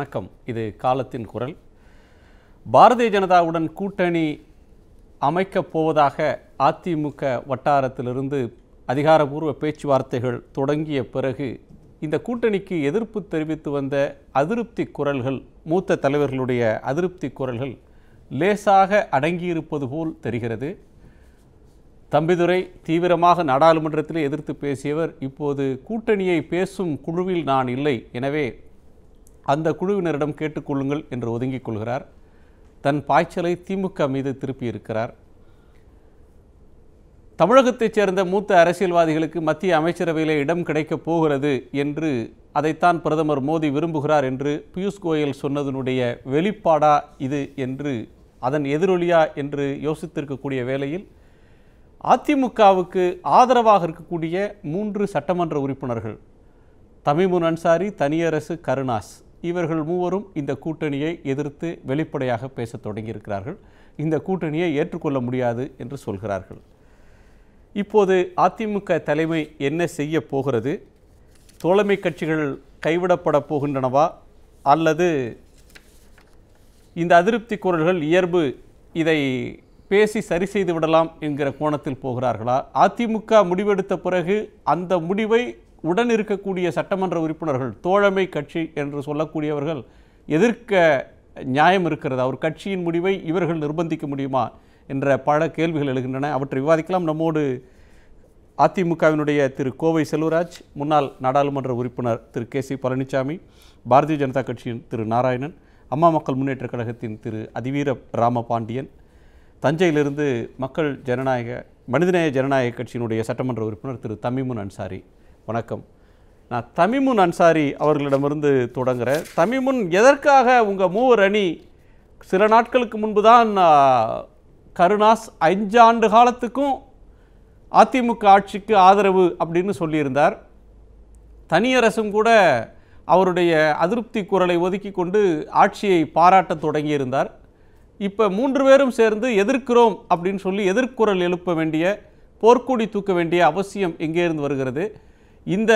வணக்கம். இது காலத்தின் குரல். பாரதிய ஜனதாவுடன் கூட்டணி அமைக்கப் போவதாக அதிமுக வட்டாரத்திலிருந்து அதிகாரபூர்வ பேச்சுவார்த்தைகள் தொடங்கிய பிறகு இந்த கூட்டணிக்கு எதிர்ப்பு தெரிவித்து வந்த அதிருப்தி குரல்கள், மூத்த தலைவர்களுடைய அதிருப்தி குரல்கள் லேசாக அடங்கியிருப்பது போல் தெரிகிறது. தம்பிதுரை தீவிரமாக நாடாளுமன்றத்தில் எதிர்த்து பேசியவர் இப்போது கூட்டணியை பேசும் குழுவில் நான் இல்லை, எனவே அந்த குழுவினரிடம் கேட்டுக்கொள்ளுங்கள் என்று ஒதுங்கிக் கொள்கிறார். தன் பாய்ச்சலை திமுக மீது திருப்பியிருக்கிறார். தமிழகத்தைச் சேர்ந்த மூத்த அரசியல்வாதிகளுக்கு மத்திய அமைச்சரவையிலே இடம் கிடைக்கப் போகிறது என்று அதைத்தான் பிரதமர் மோடி விரும்புகிறார் என்று பியூஷ் கோயல் சொன்னதனுடைய வெளிப்பாடா இது என்று, அதன் எதிரொலியா என்று யோசித்திருக்கக்கூடிய வேளையில் அதிமுகவுக்கு ஆதரவாக இருக்கக்கூடிய 3 சட்டமன்ற உறுப்பினர்கள் தமிமுன் அன்சாரி, தனியரசு, கருணாஸ், இவர்கள் மூவரும் இந்த கூட்டணியை எதிர்த்து வெளிப்படையாக பேசத் தொடங்கியிருக்கிறார்கள். இந்த கூட்டணியை ஏற்றுக்கொள்ள முடியாது என்று சொல்கிறார்கள். இப்போது அதிமுக தலைமை என்ன செய்ய போகிறது? தோழமை கட்சிகள் கைவிடப்பட போகின்றனவா, அல்லது இந்த அதிருப்தி குரல்கள் இயல்பு, இதை பேசி சரி செய்து விடலாம் என்கிற கோணத்தில் போகிறார்களா? அதிமுக முடிவெடுத்த பிறகு அந்த முடிவை உடன் இருக்கக்கூடிய சட்டமன்ற உறுப்பினர்கள், தோழமை கட்சி என்று சொல்லக்கூடியவர்கள் எதிர்க்க நியாயம் இருக்கிறது. அவர் கட்சியின் முடிவை இவர்கள் நிர்பந்திக்க முடியுமா என்ற பல கேள்விகள் எழுகின்றன. அவற்றை விவாதிக்கலாம். நம்மோடு அதிமுகவினுடைய திரு கோவை செல்வராஜ், முன்னாள் நாடாளுமன்ற உறுப்பினர் திரு கே.சி. பழனிசாமி, பாரதிய ஜனதா கட்சியின் திரு நாராயணன், அம்மா மக்கள் முன்னேற்றக் கழகத்தின் திரு அதிவீர ராமபாண்டியன், தஞ்சையிலிருந்து மக்கள் மனிதநேய ஜனநாயக கட்சியினுடைய சட்டமன்ற உறுப்பினர் திரு தமிமுன் அன்சாரி. வணக்கம். நான் தமிமுன் அன்சாரி அவர்களிடமிருந்து தொடங்குகிறேன். தமிமுன், எதற்காக உங்கள் மூவர் அணி சில நாட்களுக்கு முன்பு தான் கருணாஸ் 5 ஆண்டு காலத்துக்கும் அதிமுக ஆட்சிக்கு ஆதரவு அப்படின்னு சொல்லியிருந்தார். தனியரசும் கூட அவருடைய அதிருப்தி குரலை ஒதுக்கி கொண்டு ஆட்சியை பாராட்ட தொடங்கியிருந்தார். இப்போ 3 பேரும் சேர்ந்து எதிர்க்கிறோம் அப்படின்னு சொல்லி எதிர்குரல் எழுப்ப வேண்டிய, போர்க்கொடி தூக்க வேண்டிய அவசியம் எங்கே இருந்து வருகிறது? இந்த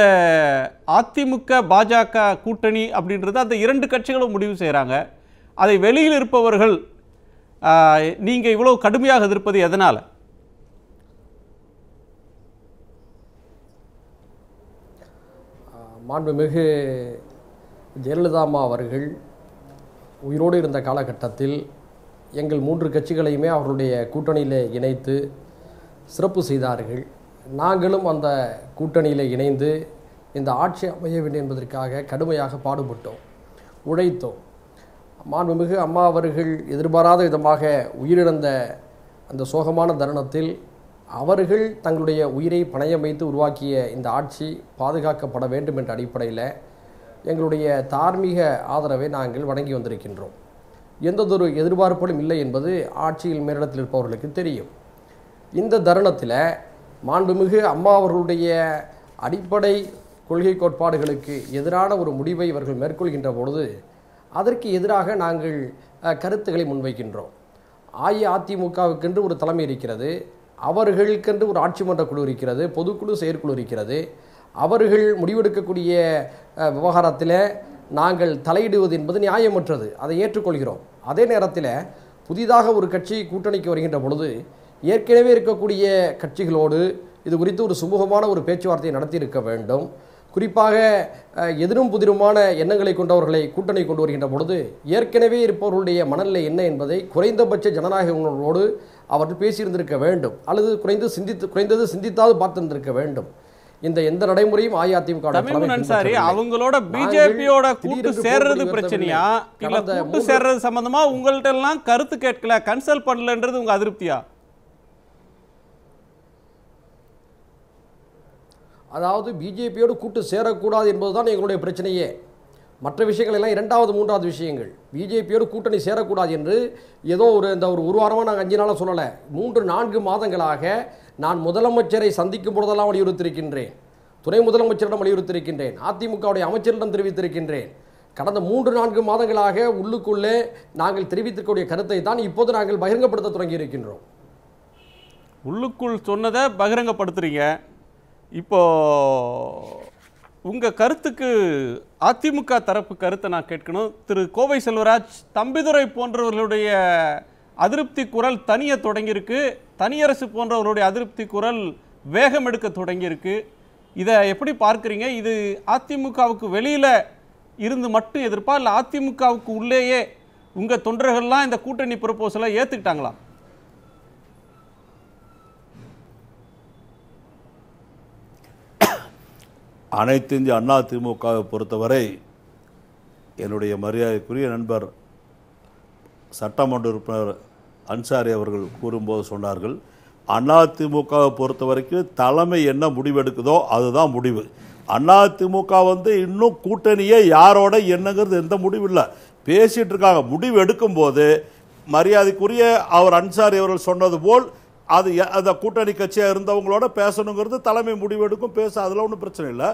அதிமுக பாஜக கூட்டணி அப்படின்றது அந்த 2 கட்சிகளும் முடிவு செய்கிறாங்க. அதை வெளியில் இருப்பவர்கள் நீங்கள் இவ்வளோ கடுமையாக எதிர்ப்பது எதனால்? மாண்புமிகு ஜெயலலிதா அம்மா அவர்கள் உயிரோடு இருந்த காலகட்டத்தில் எங்கள் 3 கட்சிகளையுமே அவர்களுடைய கூட்டணியில் இணைத்து சிறப்பு செய்தார்கள். நாங்களும் அந்த கூட்டணியில் இணைந்து இந்த ஆட்சி அமைய வேண்டும் என்பதற்காக கடுமையாக பாடுபட்டோம், உழைத்தோம். மாண்புமிகு அம்மா அவர்கள் எதிர்பாராத விதமாக உயிரிழந்த அந்த சோகமான தருணத்தில் அவர்கள் தங்களுடைய உயிரை பணயம் வைத்து உருவாக்கிய இந்த ஆட்சி பாதுகாக்கப்பட வேண்டும் என்ற அடிப்படையில் எங்களுடைய தார்மீக ஆதரவை நாங்கள் வழங்கி வந்திருக்கின்றோம். எந்ததொரு எதிர்பார்ப்புகளும் இல்லை என்பது ஆட்சியில் மேலிடத்தில் இருப்பவர்களுக்கு தெரியும். இந்த தருணத்தில் மாண்புமிகு அம்மா அவர்களுடைய அடிப்படை கொள்கை கோட்பாடுகளுக்கு எதிரான ஒரு முடிவை இவர்கள் மேற்கொள்கின்ற பொழுது அதற்கு எதிராக நாங்கள் கருத்துக்களை முன்வைக்கின்றோம். அஇஅதிமுகவுக்கென்று ஒரு தலைமை இருக்கிறது, அவர்களுக்கென்று ஒரு ஆட்சி மன்ற குழு இருக்கிறது, பொதுக்குழு, செயற்குழு இருக்கிறது. அவர்கள் முடிவெடுக்கக்கூடிய விவகாரத்தில் நாங்கள் தலையிடுவது என்பது நியாயமற்றது, அதை ஏற்றுக்கொள்கிறோம். அதே நேரத்தில் புதிதாக ஒரு கட்சி கூட்டணிக்கு வருகின்ற பொழுது ஏற்கனவே இருக்கக்கூடிய கட்சிகளோடு இது குறித்து ஒரு சுமூகமான ஒரு பேச்சுவார்த்தையை நடத்தியிருக்க வேண்டும். குறிப்பாக எதிரும் புதிருமான எண்ணங்களை கொண்டவர்களை கூட்டணி கொண்டு வருகின்ற பொழுது ஏற்கனவே இருப்பவர்களுடைய மனநிலை என்ன என்பதை குறைந்தபட்ச ஜனநாயக உணர்வோடு அவர்கள் பேசியிருந்திருக்க வேண்டும், அல்லது குறைந்தது சிந்தித்தாவது பார்த்திருந்திருக்க வேண்டும். இந்த எந்த நடைமுறையும் அஇஅதிமுக அவங்களோட பிஜேபியோட கூட்டு சேர்றது பிரச்சனையா, இல்ல கூட்டு சேர்றது சம்பந்தமா உங்கள்ட்ட எல்லாம் கருத்து கேட்கல, கன்சல்ட் பண்ணலன்றது உங்க அதிருப்தியா? அதாவது பிஜேபியோடு கூட்டு சேரக்கூடாது என்பதுதான் எங்களுடைய பிரச்சனையே. மற்ற விஷயங்கள் எல்லாம் 2வது 3வது விஷயங்கள். பிஜேபியோடு கூட்டணி சேரக்கூடாது என்று ஏதோ ஒரு வாரமாக நாங்கள் 5 நாளாக சொல்லலை. 3-4 மாதங்களாக நான் முதலமைச்சரை சந்திக்கும் பொழுதெல்லாம் வலியுறுத்தியிருக்கின்றேன், துணை முதலமைச்சரிடம் வலியுறுத்தியிருக்கின்றேன், அதிமுகவுடைய அமைச்சரிடம் தெரிவித்திருக்கின்றேன். கடந்த 3-4 மாதங்களாக உள்ளுக்குள்ளே நாங்கள் தெரிவித்திருக்கக்கூடிய கருத்தை தான் இப்போது நாங்கள் பகிரங்கப்படுத்த தொடங்கி இருக்கின்றோம். உள்ளுக்குள் சொன்னதை பகிரங்கப்படுத்துறீங்க. இப்போ உங்கள் கருத்துக்கு அதிமுக தரப்பு கருத்தை நான் கேட்கணும். திரு கோவை செல்வராஜ், தம்பிதுரை போன்றவர்களுடைய அதிருப்தி குரல் தனிய தொடங்கியிருக்கு, தனியரசு போன்றவர்களுடைய அதிருப்தி குரல் வேகம் எடுக்க தொடங்கியிருக்கு. இதை எப்படி பார்க்குறீங்க? இது அதிமுகவுக்கு வெளியில் இருந்து மட்டும் எதிர்ப்பா, இல்லை அதிமுகவுக்கு உள்ளேயே உங்கள் தொண்டர்கள்லாம் இந்த கூட்டணி ப்ரொபோசலை ஏற்றுக்கிட்டாங்களா? அனைத்து இந்திய அண்ணா திமுகவை பொறுத்தவரை என்னுடைய மரியாதைக்குரிய நண்பர் சட்டமன்ற உறுப்பினர் அன்சாரி அவர்கள் கூறும்போது சொன்னார்கள், அதிமுகவை பொறுத்த வரைக்கும் தலைமை என்ன முடிவெடுக்குதோ அதுதான் முடிவு. அதிமுக இன்னும் கூட்டணியே யாரோட என்னங்கிறது எந்த முடிவு இல்லை, பேசிட்டு இருக்காங்க. முடிவு எடுக்கும்போது மரியாதைக்குரிய அவர் அன்சாரி அவர்கள் சொன்னது போல் அது அந்த கூட்டணி கட்சியாக இருந்தவங்களோட பேசணுங்கிறது தலைமை முடிவெடுக்கும், பேச அதில் ஒன்றும் பிரச்சனை இல்லை.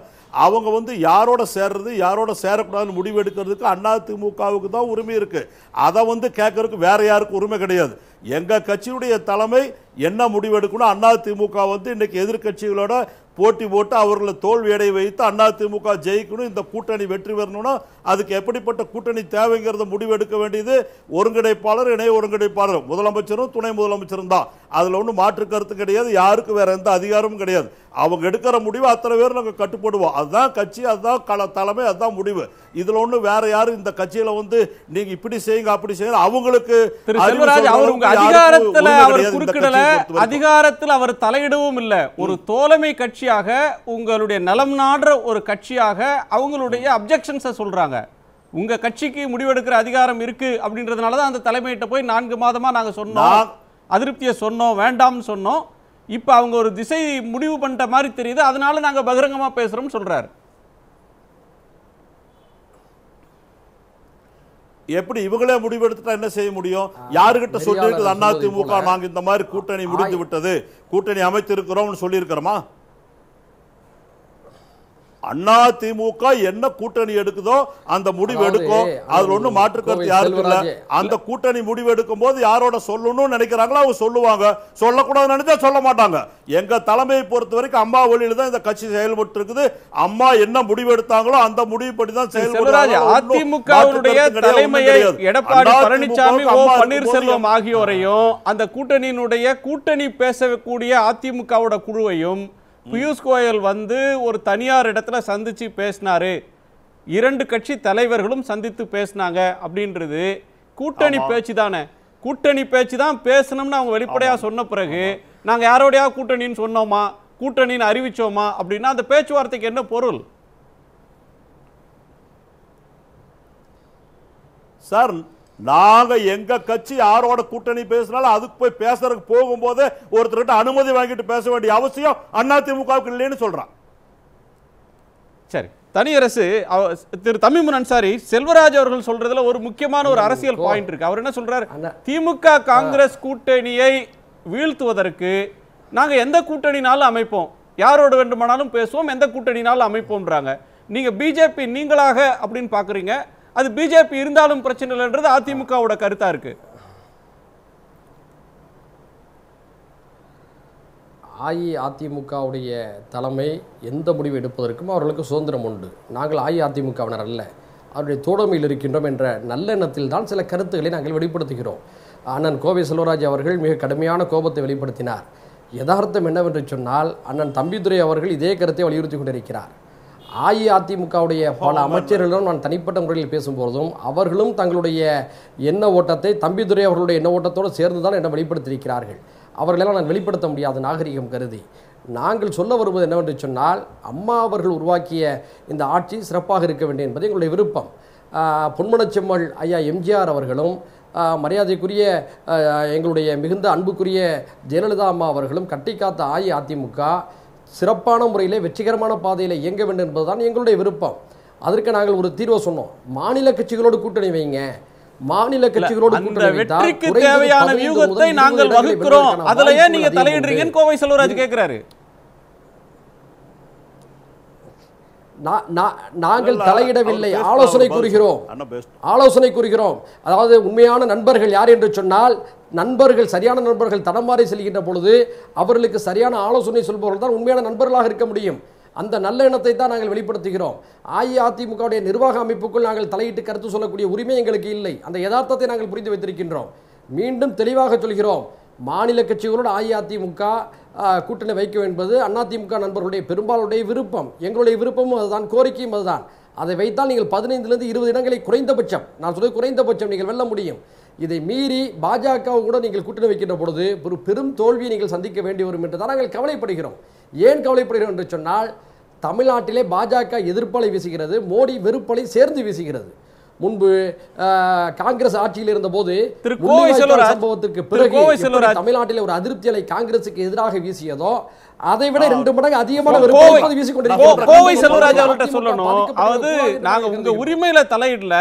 அவங்க யாரோட சேர்றது யாரோட சேரக்கூடாதுன்னு முடிவு எடுக்கிறதுக்கு அதிமுகவுக்கு தான் உரிமை இருக்குது. அதை கேட்கறதுக்கு வேற யாருக்கும் உரிமை கிடையாது. எங்கள் கட்சியுடைய தலைமை என்ன முடிவெடுக்கணும், அதிமுக இன்னைக்கு எதிர்கட்சிகளோட போட்டி போட்டு அவர்களை தோல்வி அடைய வைத்து அதிமுக ஜெயிக்கணும், இந்த கூட்டணி வெற்றி பெறணும்னா அதுக்கு எப்படிப்பட்ட கூட்டணி தேவைங்கிறத முடிவெடுக்க வேண்டியது ஒருங்கிணைப்பாளர், இணை ஒருங்கிணைப்பாளர், முதலமைச்சரும் துணை முதலமைச்சரும் தான். அதில் ஒன்றும் மாற்று கருத்து கிடையாது, யாருக்கு வேற எந்த அதிகாரமும் கிடையாது. அவங்க எடுக்கிற முடிவு அத்தனை பேர் நாங்கள் கட்டுப்படுவோம். அதுதான் கட்சி, அதுதான் தலைமை, அதுதான் முடிவு. இதில் ஒன்றும் வேற யாரும் இந்த கட்சியில் நீங்க இப்படி செய்யுங்க அப்படி செய்யுங்க அவங்களுக்கு அதிகாரத்தில் அவர் தலையிடவும் இல்லை. ஒரு தோழமை கட்சியாக, உங்களுடைய நலம் நாடுற ஒரு கட்சியாக அவங்களுடைய அப்ஜெக்ஷன்ஸை சொல்றாங்க. உங்க கட்சிக்கு முடிவெடுக்கிற அதிகாரம் இருக்கு அப்படின்றதுனால தான் அந்த தலைமையிட்ட போய் 4 மாதமா நாங்க சொன்னோம், அதிருப்தியை சொன்னோம், வேண்டாம்னு சொன்னோம். இப்போ அவங்க ஒரு திசை முடிவு பண்ணிட்ட மாதிரி தெரியுது, அதனால நாங்க பகிரங்கமா பேசுறோம் சொல்றாரு. எப்படி இவங்களே முடிவெடுத்துட்டா என்ன செய்ய முடியும்? யாருகிட்ட சொல்லிருக்கு அதிமுக நாங்க இந்த மாதிரி கூட்டணி முடிந்து விட்டது, கூட்டணி அமைத்திருக்கிறோம் சொல்லி இருக்கிறோமா? அதிமுக என்ன கூட்டணி எடுக்குதோ அந்த முடிவு எடுக்கும், அதுல ஒண்ணு மாற்று கருத்து யாருக்கு இல்ல. அந்த கூட்டணி முடிவு எடுக்கும் போது யாரோட சொல்லணும்னு நினைக்கிறாங்களோ அவங்க சொல்லுவாங்க, சொல்லக்கூடாதுன்னு நினைச்சா சொல்ல மாட்டாங்க. எங்க தலைமையை பொறுத்த வரைக்கும் அம்மா வழியில தான் இந்த கட்சி செயல்பட்டு இருக்குது. அம்மா என்ன முடிவு எடுத்தாங்களோ அந்த முடிவுப்படி தான் செயல்படுறாங்க. அதிமுகவுடைய தலைமையை எடப்பாடி பழனிசாமி, ஓ பன்னீர்செல்வம் ஆகியோரையும் அந்த கூட்டணியினுடைய கூட்டணி பேசக்கூடிய அதிமுகவோட குழுவையும் பியூஷ் கோயல் ஒரு தனியார் இடத்துல சந்திச்சு பேசினாரு, 2 கட்சி தலைவர்களும் சந்தித்து பேசினாங்க அப்படின்றது கூட்டணி பேச்சு தானே. கூட்டணி பேச்சு தான் பேசணும்னு அவங்க வெளிப்படையா சொன்ன பிறகு நாங்க யாரோடையா கூட்டணின்னு சொன்னோமா, கூட்டணின்னு அறிவிச்சோமா அப்படின்னா அந்த பேச்சுவார்த்தைக்கு என்ன பொருள் சார்? நாங்க எங்க கட்சி யாரோட கூட்டணி பேசினாலும் அதுக்கு போய் பேசுறதுக்கு போகும்போது ஒருத்தர்கிட்ட அனுமதி வாங்கிட்டு பேச வேண்டிய அவசியம் அதிமுகவுக்கு இல்லைன்னு சொல்றான். சரி, தனியரசு திரு தமீமுன் அன்சாரி, செல்வராஜ் அவர்கள் சொல்றதுல ஒரு முக்கியமான ஒரு அரசியல் பாயிண்ட் இருக்கு. அவர் என்ன சொல்றாரு, திமுக காங்கிரஸ் கூட்டணியை வீழ்த்துவதற்கு நாங்க எந்த கூட்டணினாலும் அமைப்போம், யாரோட வேண்டுமானாலும் பேசுவோம், எந்த கூட்டணினாலும் அமைப்போம்ன்றாங்க. நீங்க பிஜேபி நீங்களாக அப்படின்னு பாக்குறீங்க, அது பிஜேபி இருந்தாலும் பிரச்சனை இல்லைன்றது அதிமுகவோட கருத்தா இருக்கு. அஇஅதிமுகவுடைய தலைமை எந்த முடிவு எடுப்பதற்கும் அவர்களுக்கு சுதந்திரம் உண்டு. நாங்கள் அஇஅதிமுகவினர் அல்ல, அவருடைய தோழமையில் இருக்கின்றோம் என்ற நல்லெண்ணத்தில் தான் சில கருத்துக்களை நாங்கள் வெளிப்படுத்துகிறோம். அண்ணன் கோவை செல்வராஜ் அவர்கள் மிக கடுமையான கோபத்தை வெளிப்படுத்தினார். யதார்த்தம் என்னவென்று சொன்னால் அண்ணன் தம்பிதுரை அவர்கள் இதே கருத்தை வலியுறுத்தி கொண்டிருக்கிறார். அஇஅதிமுகவுடைய பல அமைச்சர்களிடம் நான் தனிப்பட்ட முறையில் பேசும்போதும் அவர்களும் தங்களுடைய எண்ண ஓட்டத்தை தம்பிதுரை அவர்களுடைய எண்ண ஓட்டத்தோடு சேர்ந்து தான் என்ன வெளிப்படுத்தியிருக்கிறார்கள். அவர்களெல்லாம் நான் வெளிப்படுத்த முடியாத நாகரிகம் கருதி நாங்கள் சொல்ல வருவது என்னவென்று சொன்னால், அம்மா அவர்கள் உருவாக்கிய இந்த ஆட்சி சிறப்பாக இருக்க வேண்டும் என்பது எங்களுடைய விருப்பம். பொன்மனச்செம்மல் ஐயா எம்ஜிஆர் அவர்களும் மரியாதைக்குரிய எங்களுடைய மிகுந்த அன்புக்குரிய ஜெயலலிதா அம்மா அவர்களும் கட்டிக்காத்த அஇஅதிமுக சிறப்பான முறையிலே வெற்றிகரமான பாதையில் இயங்க வேண்டும் என்பதுதான் எங்களுடைய விருப்பம். அதற்கு நாங்கள் ஒரு தீர்வை சொன்னோம், மாநில கட்சிகளோடு கூட்டணி வைங்க, மாநில கட்சிகளோடு கூட்டணி வெற்றிக்கு தேவையான வியூகத்தை நாங்கள் வகுக்கிறோம், அதுல ஏன் நீங்க தலையிடுறீங்கன்னு கோவை செல்வராஜ் கேட்கிறாரு. நாங்கள் தலையிடவில்லை, ஆலோசனை கூறுகிறோம். அதாவது உண்மையான நண்பர்கள் யார் என்று சொன்னால், நண்பர்கள் சரியான நண்பர்கள் தடமாறி செல்கின்ற பொழுது அவர்களுக்கு சரியான ஆலோசனை சொல்பவர்கள் தான் உண்மையான நண்பர்களாக இருக்க முடியும். அந்த நல்ல எண்ணத்தை தான் நாங்கள் வெளிப்படுத்துகிறோம். அஇஅதிமுகவுடைய நிர்வாக அமைப்புக்குள் நாங்கள் தலையிட்டு கருத்து சொல்லக்கூடிய உரிமை எங்களுக்கு இல்லை. அந்த யதார்த்தத்தை நாங்கள் புரிந்து வைத்திருக்கின்றோம். மீண்டும் தெளிவாக சொல்கிறோம், மாநில கட்சிகளோடு அஇஅதிமுக கூட்டணி வைக்க என்பது அதிமுக நண்பர்களுடைய பெரும்பாலுடைய விருப்பம். எங்களுடைய விருப்பமும் அதுதான், கோரிக்கையும் அதுதான். அதை வைத்தால் நீங்கள் 15லிருந்து 20 இடங்களை குறைந்தபட்சம், நான் சொல்வது குறைந்தபட்சம், நீங்கள் வெல்ல முடியும். இதை மீறி பாஜக கூட நீங்கள் கூட்டணி வைக்கின்ற பொழுது ஒரு பெரும் தோல்வியை நீங்கள் சந்திக்க வேண்டி வரும் என்று தான் நாங்கள் கவலைப்படுகிறோம். ஏன் கவலைப்படுகிறோம் என்று சொன்னால், தமிழ்நாட்டிலே பாஜக எதிர்ப்பலை வீசுகிறது, மோடி வெறுப்பலை சேர்ந்து வீசுகிறது. முன்பு காங்கிரஸ் ஆட்சியில் இருந்த போது சம்பவத்துக்கு பிறகு தமிழ்நாட்டில் ஒரு அதிருப்தி அலை காங்கிரசுக்கு எதிராக வீசியதோ அதை விட 2 மடங்கு அதிகமான கோவை செல்வராஜ் அவர்கிட்ட சொல்லணும். அதாவது நாங்க உங்க உரிமையில தலையிடல,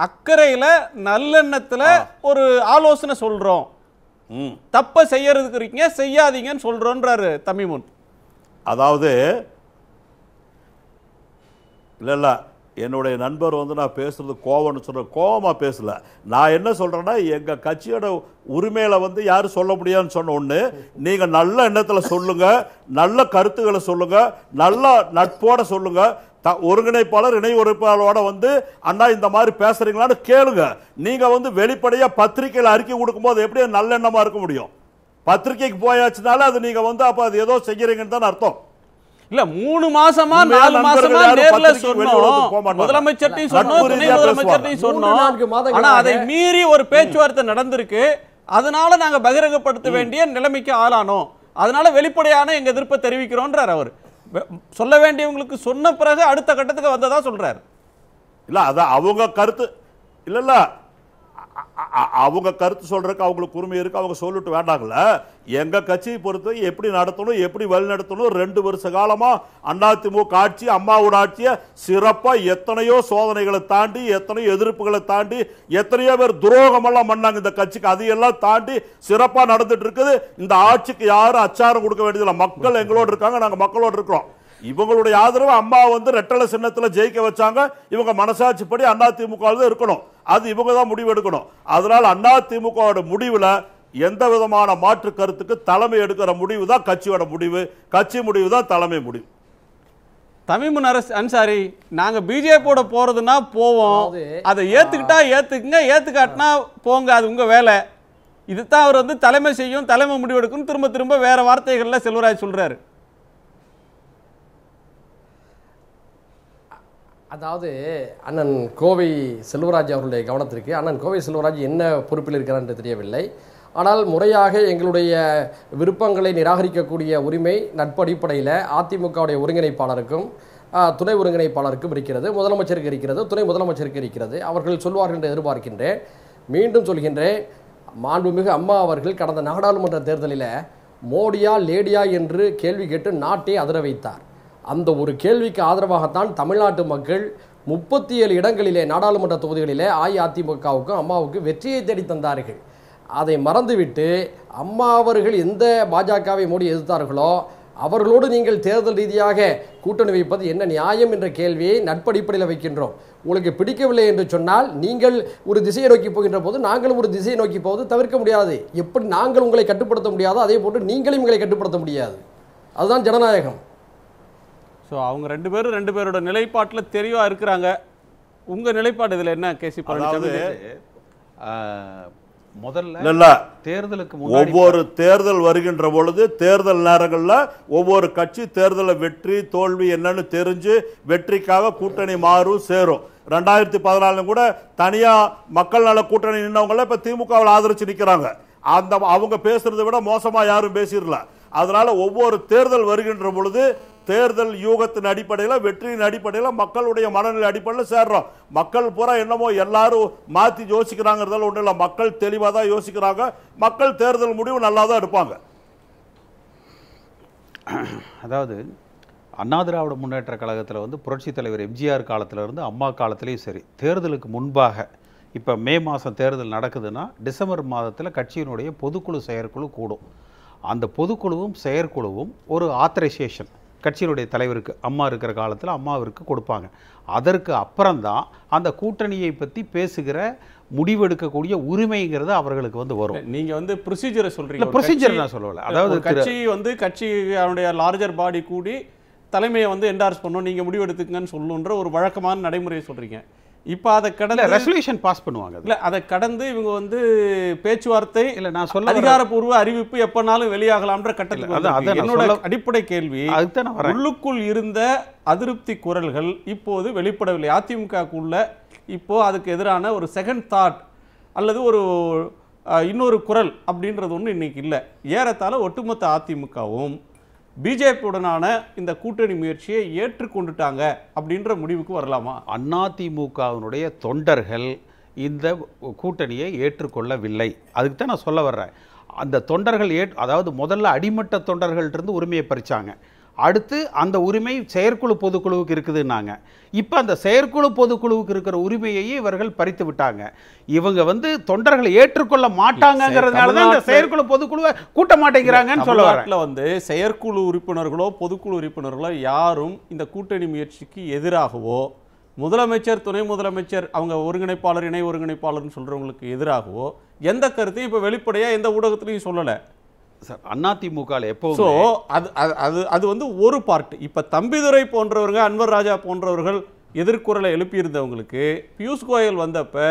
அக்கறையில நல்லெண்ணத்துல ஒரு ஆலோசனை சொல்றோம், தப்ப செய்யறதுக்கு இருக்கீங்க செய்யாதீங்கன்னு சொல்றோன்றாரு தமிமுன். அதாவது இல்ல என்னுடைய நண்பர் நான் பேசுறது கோவம்னு சொல்ற கோவமா பேசல. நான் என்ன சொல்றேன்னா, எங்க கட்சியோட உரிமையில யாரும் சொல்ல முடியாதுன்னு சொன்ன ஒண்ணு, நீங்க நல்ல எண்ணத்துல சொல்லுங்க, நல்ல கருத்துக்களை சொல்லுங்க, நல்ல நட்போட சொல்லுங்க. ஒருங்கிணைப்பாளர் இணை ஒருங்கிணைப்பாளரோட அண்ணா இந்த மாதிரி பேசுறீங்களான்னு கேளுங்க. நீங்க வெளிப்படையா பத்திரிகையில் அறிக்கை கொடுக்கும் போது எப்படி நல்ல எண்ணமா இருக்க முடியும்? பத்திரிகைக்கு போயாச்சுனால அது நீங்க அப்ப அது ஏதோ செய்யறீங்கன்னு தான் அர்த்தம். இல்ல 3 மாசமா 4 மாசமா நேர்ல சொன்னோம், முதலமைச்சர்ட்டையும் சொன்னோம், துணை முதலமைச்சர்ட்டையும் சொன்னோம். ஆனா அதை மீறி ஒரு பேச்சுவார்த்தை நடந்திருக்கு. அதனால நாங்க பகிரங்கப்படுத்த வேண்டிய நிலைமைக்கு ஆளானோம். அதனால வெளிப்படையான எங்க எதிர்ப்பை தெரிவிக்கிறோம்ன்றார் அவர். சொல்ல வேண்டியவங்களுக்கு சொன்ன பிறகு அடுத்த கட்டத்துக்கு வந்ததா சொல்றாரு. இல்ல அதான் அவங்க கருத்து இல்ல அவங்க கருத்து சொல்றதுக்கு அவங்களுக்கு உரிமை இருக்கு, அவங்க சொல்லிட்டு வேண்டாங்கல்ல. எங்க கட்சியை பொறுத்து எப்படி நடத்தணும், எப்படி வழி நடத்தணும், 2 வருஷ காலமா அதிமுக ஆட்சி, அம்மாவோட ஆட்சியை சிறப்பா எத்தனையோ சோதனைகளை தாண்டி, எத்தனையோ எதிர்ப்புகளை தாண்டி, எத்தனையோ பேர் துரோகம் எல்லாம் பண்ணாங்க இந்த கட்சிக்கு, அதையெல்லாம் தாண்டி சிறப்பா நடந்துட்டு இருக்குது. இந்த ஆட்சிக்கு யாரும் அச்சாரம் கொடுக்க வேண்டியதில்லை. மக்கள் எங்களோடு இருக்காங்க, நாங்க மக்களோடு இருக்கிறோம். இவங்களுடைய ஆதரவு அம்மா ரெட்டலை சின்னத்துல ஜெயிக்க வச்சாங்க. இவங்க மனசாட்சிப்படி அதிமுக இருக்கணும், அது இவங்க தான் முடிவு எடுக்கணும். அதனால அதிமுக முடிவுல எந்த விதமான மாற்று கருத்துக்கு தலைமை எடுக்கிற முடிவு தான் கட்சியோட முடிவு, கட்சி முடிவு தான் தலைமை முடிவு. தமிமுன் அன்சாரி, நாங்க பிஜேபியோட போறதுன்னா போவோம், அதை ஏத்துக்கிட்டா ஏத்துக்குங்க, ஏத்துக்காட்டினா போங்க, அது உங்க வேலை. இதுதான் அவர் தலைமை செய்யும், தலைமை முடிவு எடுக்கும், திரும்ப திரும்ப வேற வார்த்தைகள்ல செல்வராஜ் சொல்றாரு. அதாவது அண்ணன் கோவை செல்வராஜ் அவர்களுடைய கவனத்திற்கு, அண்ணன் கோவை செல்வராஜ் என்ன பொறுப்பில் இருக்கிறார் என்று தெரியவில்லை. ஆனால் முறையாக எங்களுடைய விருப்பங்களை நிராகரிக்கக்கூடிய உரிமை நட்பு அடிப்படையில் அதிமுகவுடைய ஒருங்கிணைப்பாளருக்கும் துணை ஒருங்கிணைப்பாளருக்கும் இருக்கிறது, முதலமைச்சருக்கு இருக்கிறது, துணை முதலமைச்சருக்கு இருக்கிறது. அவர்கள் சொல்வார்கள் என்று எதிர்பார்க்கின்றேன். மீண்டும் சொல்கின்றேன், மாண்புமிகு அம்மா அவர்கள் கடந்த நாடாளுமன்ற தேர்தலில் மோடியா லேடியா என்று கேள்வி கேட்டு நாட்டை அதிர வைத்தார். அந்த ஒரு கேள்விக்கு ஆதரவாகத்தான் தமிழ்நாட்டு மக்கள் 37 இடங்களிலே, நாடாளுமன்ற தொகுதிகளிலே அஇஅதிமுகவுக்கும் அம்மாவுக்கும் வெற்றியை தேடி தந்தார்கள். அதை மறந்துவிட்டு அம்மா அவர்கள் எந்த பாஜகவை மோடி எதிர்த்தார்களோ அவர்களோடு நீங்கள் தேர்தல் ரீதியாக கூட்டணி வைப்பது என்ன நியாயம் என்ற கேள்வியை நட்படிப்படையில் வைக்கின்றோம். உங்களுக்கு பிடிக்கவில்லை என்று சொன்னால் நீங்கள் ஒரு திசையை நோக்கி போகின்ற போது நாங்களும் ஒரு திசையை நோக்கி போவது தவிர்க்க முடியாது. எப்படி நாங்கள் உங்களை கட்டுப்படுத்த முடியாதோ அதே போன்று நீங்களும் உங்களை கட்டுப்படுத்த முடியாது. அதுதான் ஜனநாயகம். ஸோ அவங்க 2 பேரும் 2 பேரோட நிலைப்பாட்டில் தெளிவாக இருக்கிறாங்க. உங்கள் நிலைப்பாடு இதில் என்ன கேசி பழனிசாமி? முதல்ல தேர்தலுக்கு ஒவ்வொரு தேர்தல் வருகின்ற பொழுது தேர்தல் நேரங்களில் ஒவ்வொரு கட்சி தேர்தலை வெற்றி தோல்வி என்னன்னு தெரிஞ்சு வெற்றிக்காக கூட்டணி மாறும் சேரும். 2014 கூட தனியா மக்கள் நல கூட்டணி நின்றவங்கள இப்ப திமுகவில் ஆதரிச்சு நிற்கிறாங்க. அந்த அவங்க பேசுறதை விட மோசமா யாரும் பேசிடல. அதனால ஒவ்வொரு தேர்தல் வருகின்ற பொழுது தேர்தல் யூகத்தின் அடிப்படையில் வெற்றியின் அடிப்படையில் மக்களுடைய மனநிலை அடிப்படையில் சேர்றோம். மக்கள் பூரா என்னமோ எல்லாரும் மாற்றி யோசிக்கிறாங்கிறதால ஒன்றும் இல்லை. மக்கள் தெளிவாக தான் யோசிக்கிறாங்க. மக்கள் தேர்தல் முடிவு நல்லா தான் எடுப்பாங்க. அதாவது அண்ணா திராவிட முன்னேற்ற கழகத்தில் புரட்சித் தலைவர் எம்ஜிஆர் காலத்திலிருந்து அம்மா காலத்திலையும் சரி, தேர்தலுக்கு முன்பாக இப்போ மே மாதம் தேர்தல் நடக்குதுன்னா டிசம்பர் மாதத்தில் கட்சியினுடைய பொதுக்குழு செயற்குழு கூடும். அந்த பொதுக்குழுவும் செயற்குழுவும் ஒரு ஆத்தரைசேஷன் கட்சியினுடைய தலைவருக்கு அம்மா இருக்கிற காலத்தில் அம்மாவிற்கு கொடுப்பாங்க. அதற்கு அப்புறம்தான் அந்த கூட்டணியை பற்றி பேசுகிற முடிவெடுக்கக்கூடிய உரிமைங்கிறது அவர்களுக்கு வரும். நீங்க ப்ரொசீஜரை சொல்றீங்க. ப்ரொசீஜர் நான் சொல்லல. அதாவது கட்சி கட்சியுடைய லார்ஜர் பாடி கூடி தலைமையை வந்து என்டார்ஸ் பண்ணோம், நீங்க முடிவு எடுத்துக்கங்கன்னு சொல்லுன்ற ஒரு வழக்கமான நடைமுறையை சொல்றீங்க. இப்போ அதை கடந்து ரெசல்யூஷன் பாஸ் பண்ணுவாங்க. இல்ல அதை கடந்து இவங்க வந்து பேச்சுவார்த்தை இல்ல நான் சொல்ல அதிகாரப்பூர்வ அறிவிப்பு எப்பனாலும் வெளியாகலாம்ன்ற கட்டத்துக்கு என்னோட அடிப்படை கேள்வி, உள்ளுக்குள் இருந்த அதிருப்தி குரல்கள் இப்போது வெளிப்படவில்லை. அதிமுகக்குள்ள இப்போ அதுக்கு எதிரான ஒரு செகண்ட் தாட் அல்லது ஒரு இன்னொரு குரல் அப்படின்றது ஒன்று இன்னைக்கு இல்லை. ஏறத்தாழ ஒட்டுமொத்த அதிமுகவும் பிஜேபியுடனான இந்த கூட்டணி முயற்சியை ஏற்றுக்கொண்டுட்டாங்க அப்படின்ற முடிவுக்கு வரலாமா? அதிமுகவினுடைய தொண்டர்கள் இந்த கூட்டணியை ஏற்றுக்கொள்ளவில்லை. அதுக்கு தான் நான் சொல்ல வர்றேன். அந்த தொண்டர்கள் அதாவது முதல்ல அடிமட்ட தொண்டர்கள்ட்டிருந்து உரிமையை பறிச்சாங்க. அடுத்து அந்த உரிமை செயற்குழு பொதுக்குழுவுக்கு இருக்குதுன்னாங்க. இப்போ அந்த செயற்குழு பொதுக்குழுவுக்கு இருக்கிற உரிமையையே இவர்கள் பறித்து விட்டாங்க. இவங்க வந்து தொண்டர்களை ஏற்றுக்கொள்ள மாட்டாங்கிறதுனால தான் இந்த செயற்குழு பொதுக்குழுவை கூட்ட மாட்டேங்கிறாங்கன்னு சொல்ல வரேன். வந்து செயற்குழு உறுப்பினர்களோ பொதுக்குழு உறுப்பினர்களோ யாரும் இந்த கூட்டணி முயற்சிக்கு எதிராகவோ, முதலமைச்சர் துணை முதலமைச்சர் அவங்க ஒருங்கிணைப்பாளர் இணை ஒருங்கிணைப்பாளர்னு சொல்றவங்களுக்கு எதிராகவோ எந்த கருத்தையும் இப்போ வெளிப்படையாக எந்த ஊடகத்திலையும் சொல்லலை சார். அதிமுக எப்போ ஸோ அது வந்து ஒரு பார்ட். இப்போ தம்பிதுரை போன்றவர்கள், அன்வர் ராஜா போன்றவர்கள் எதிர்குரலை எழுப்பியிருந்தவங்களுக்கு பியூஷ் கோயல் வந்தப்ப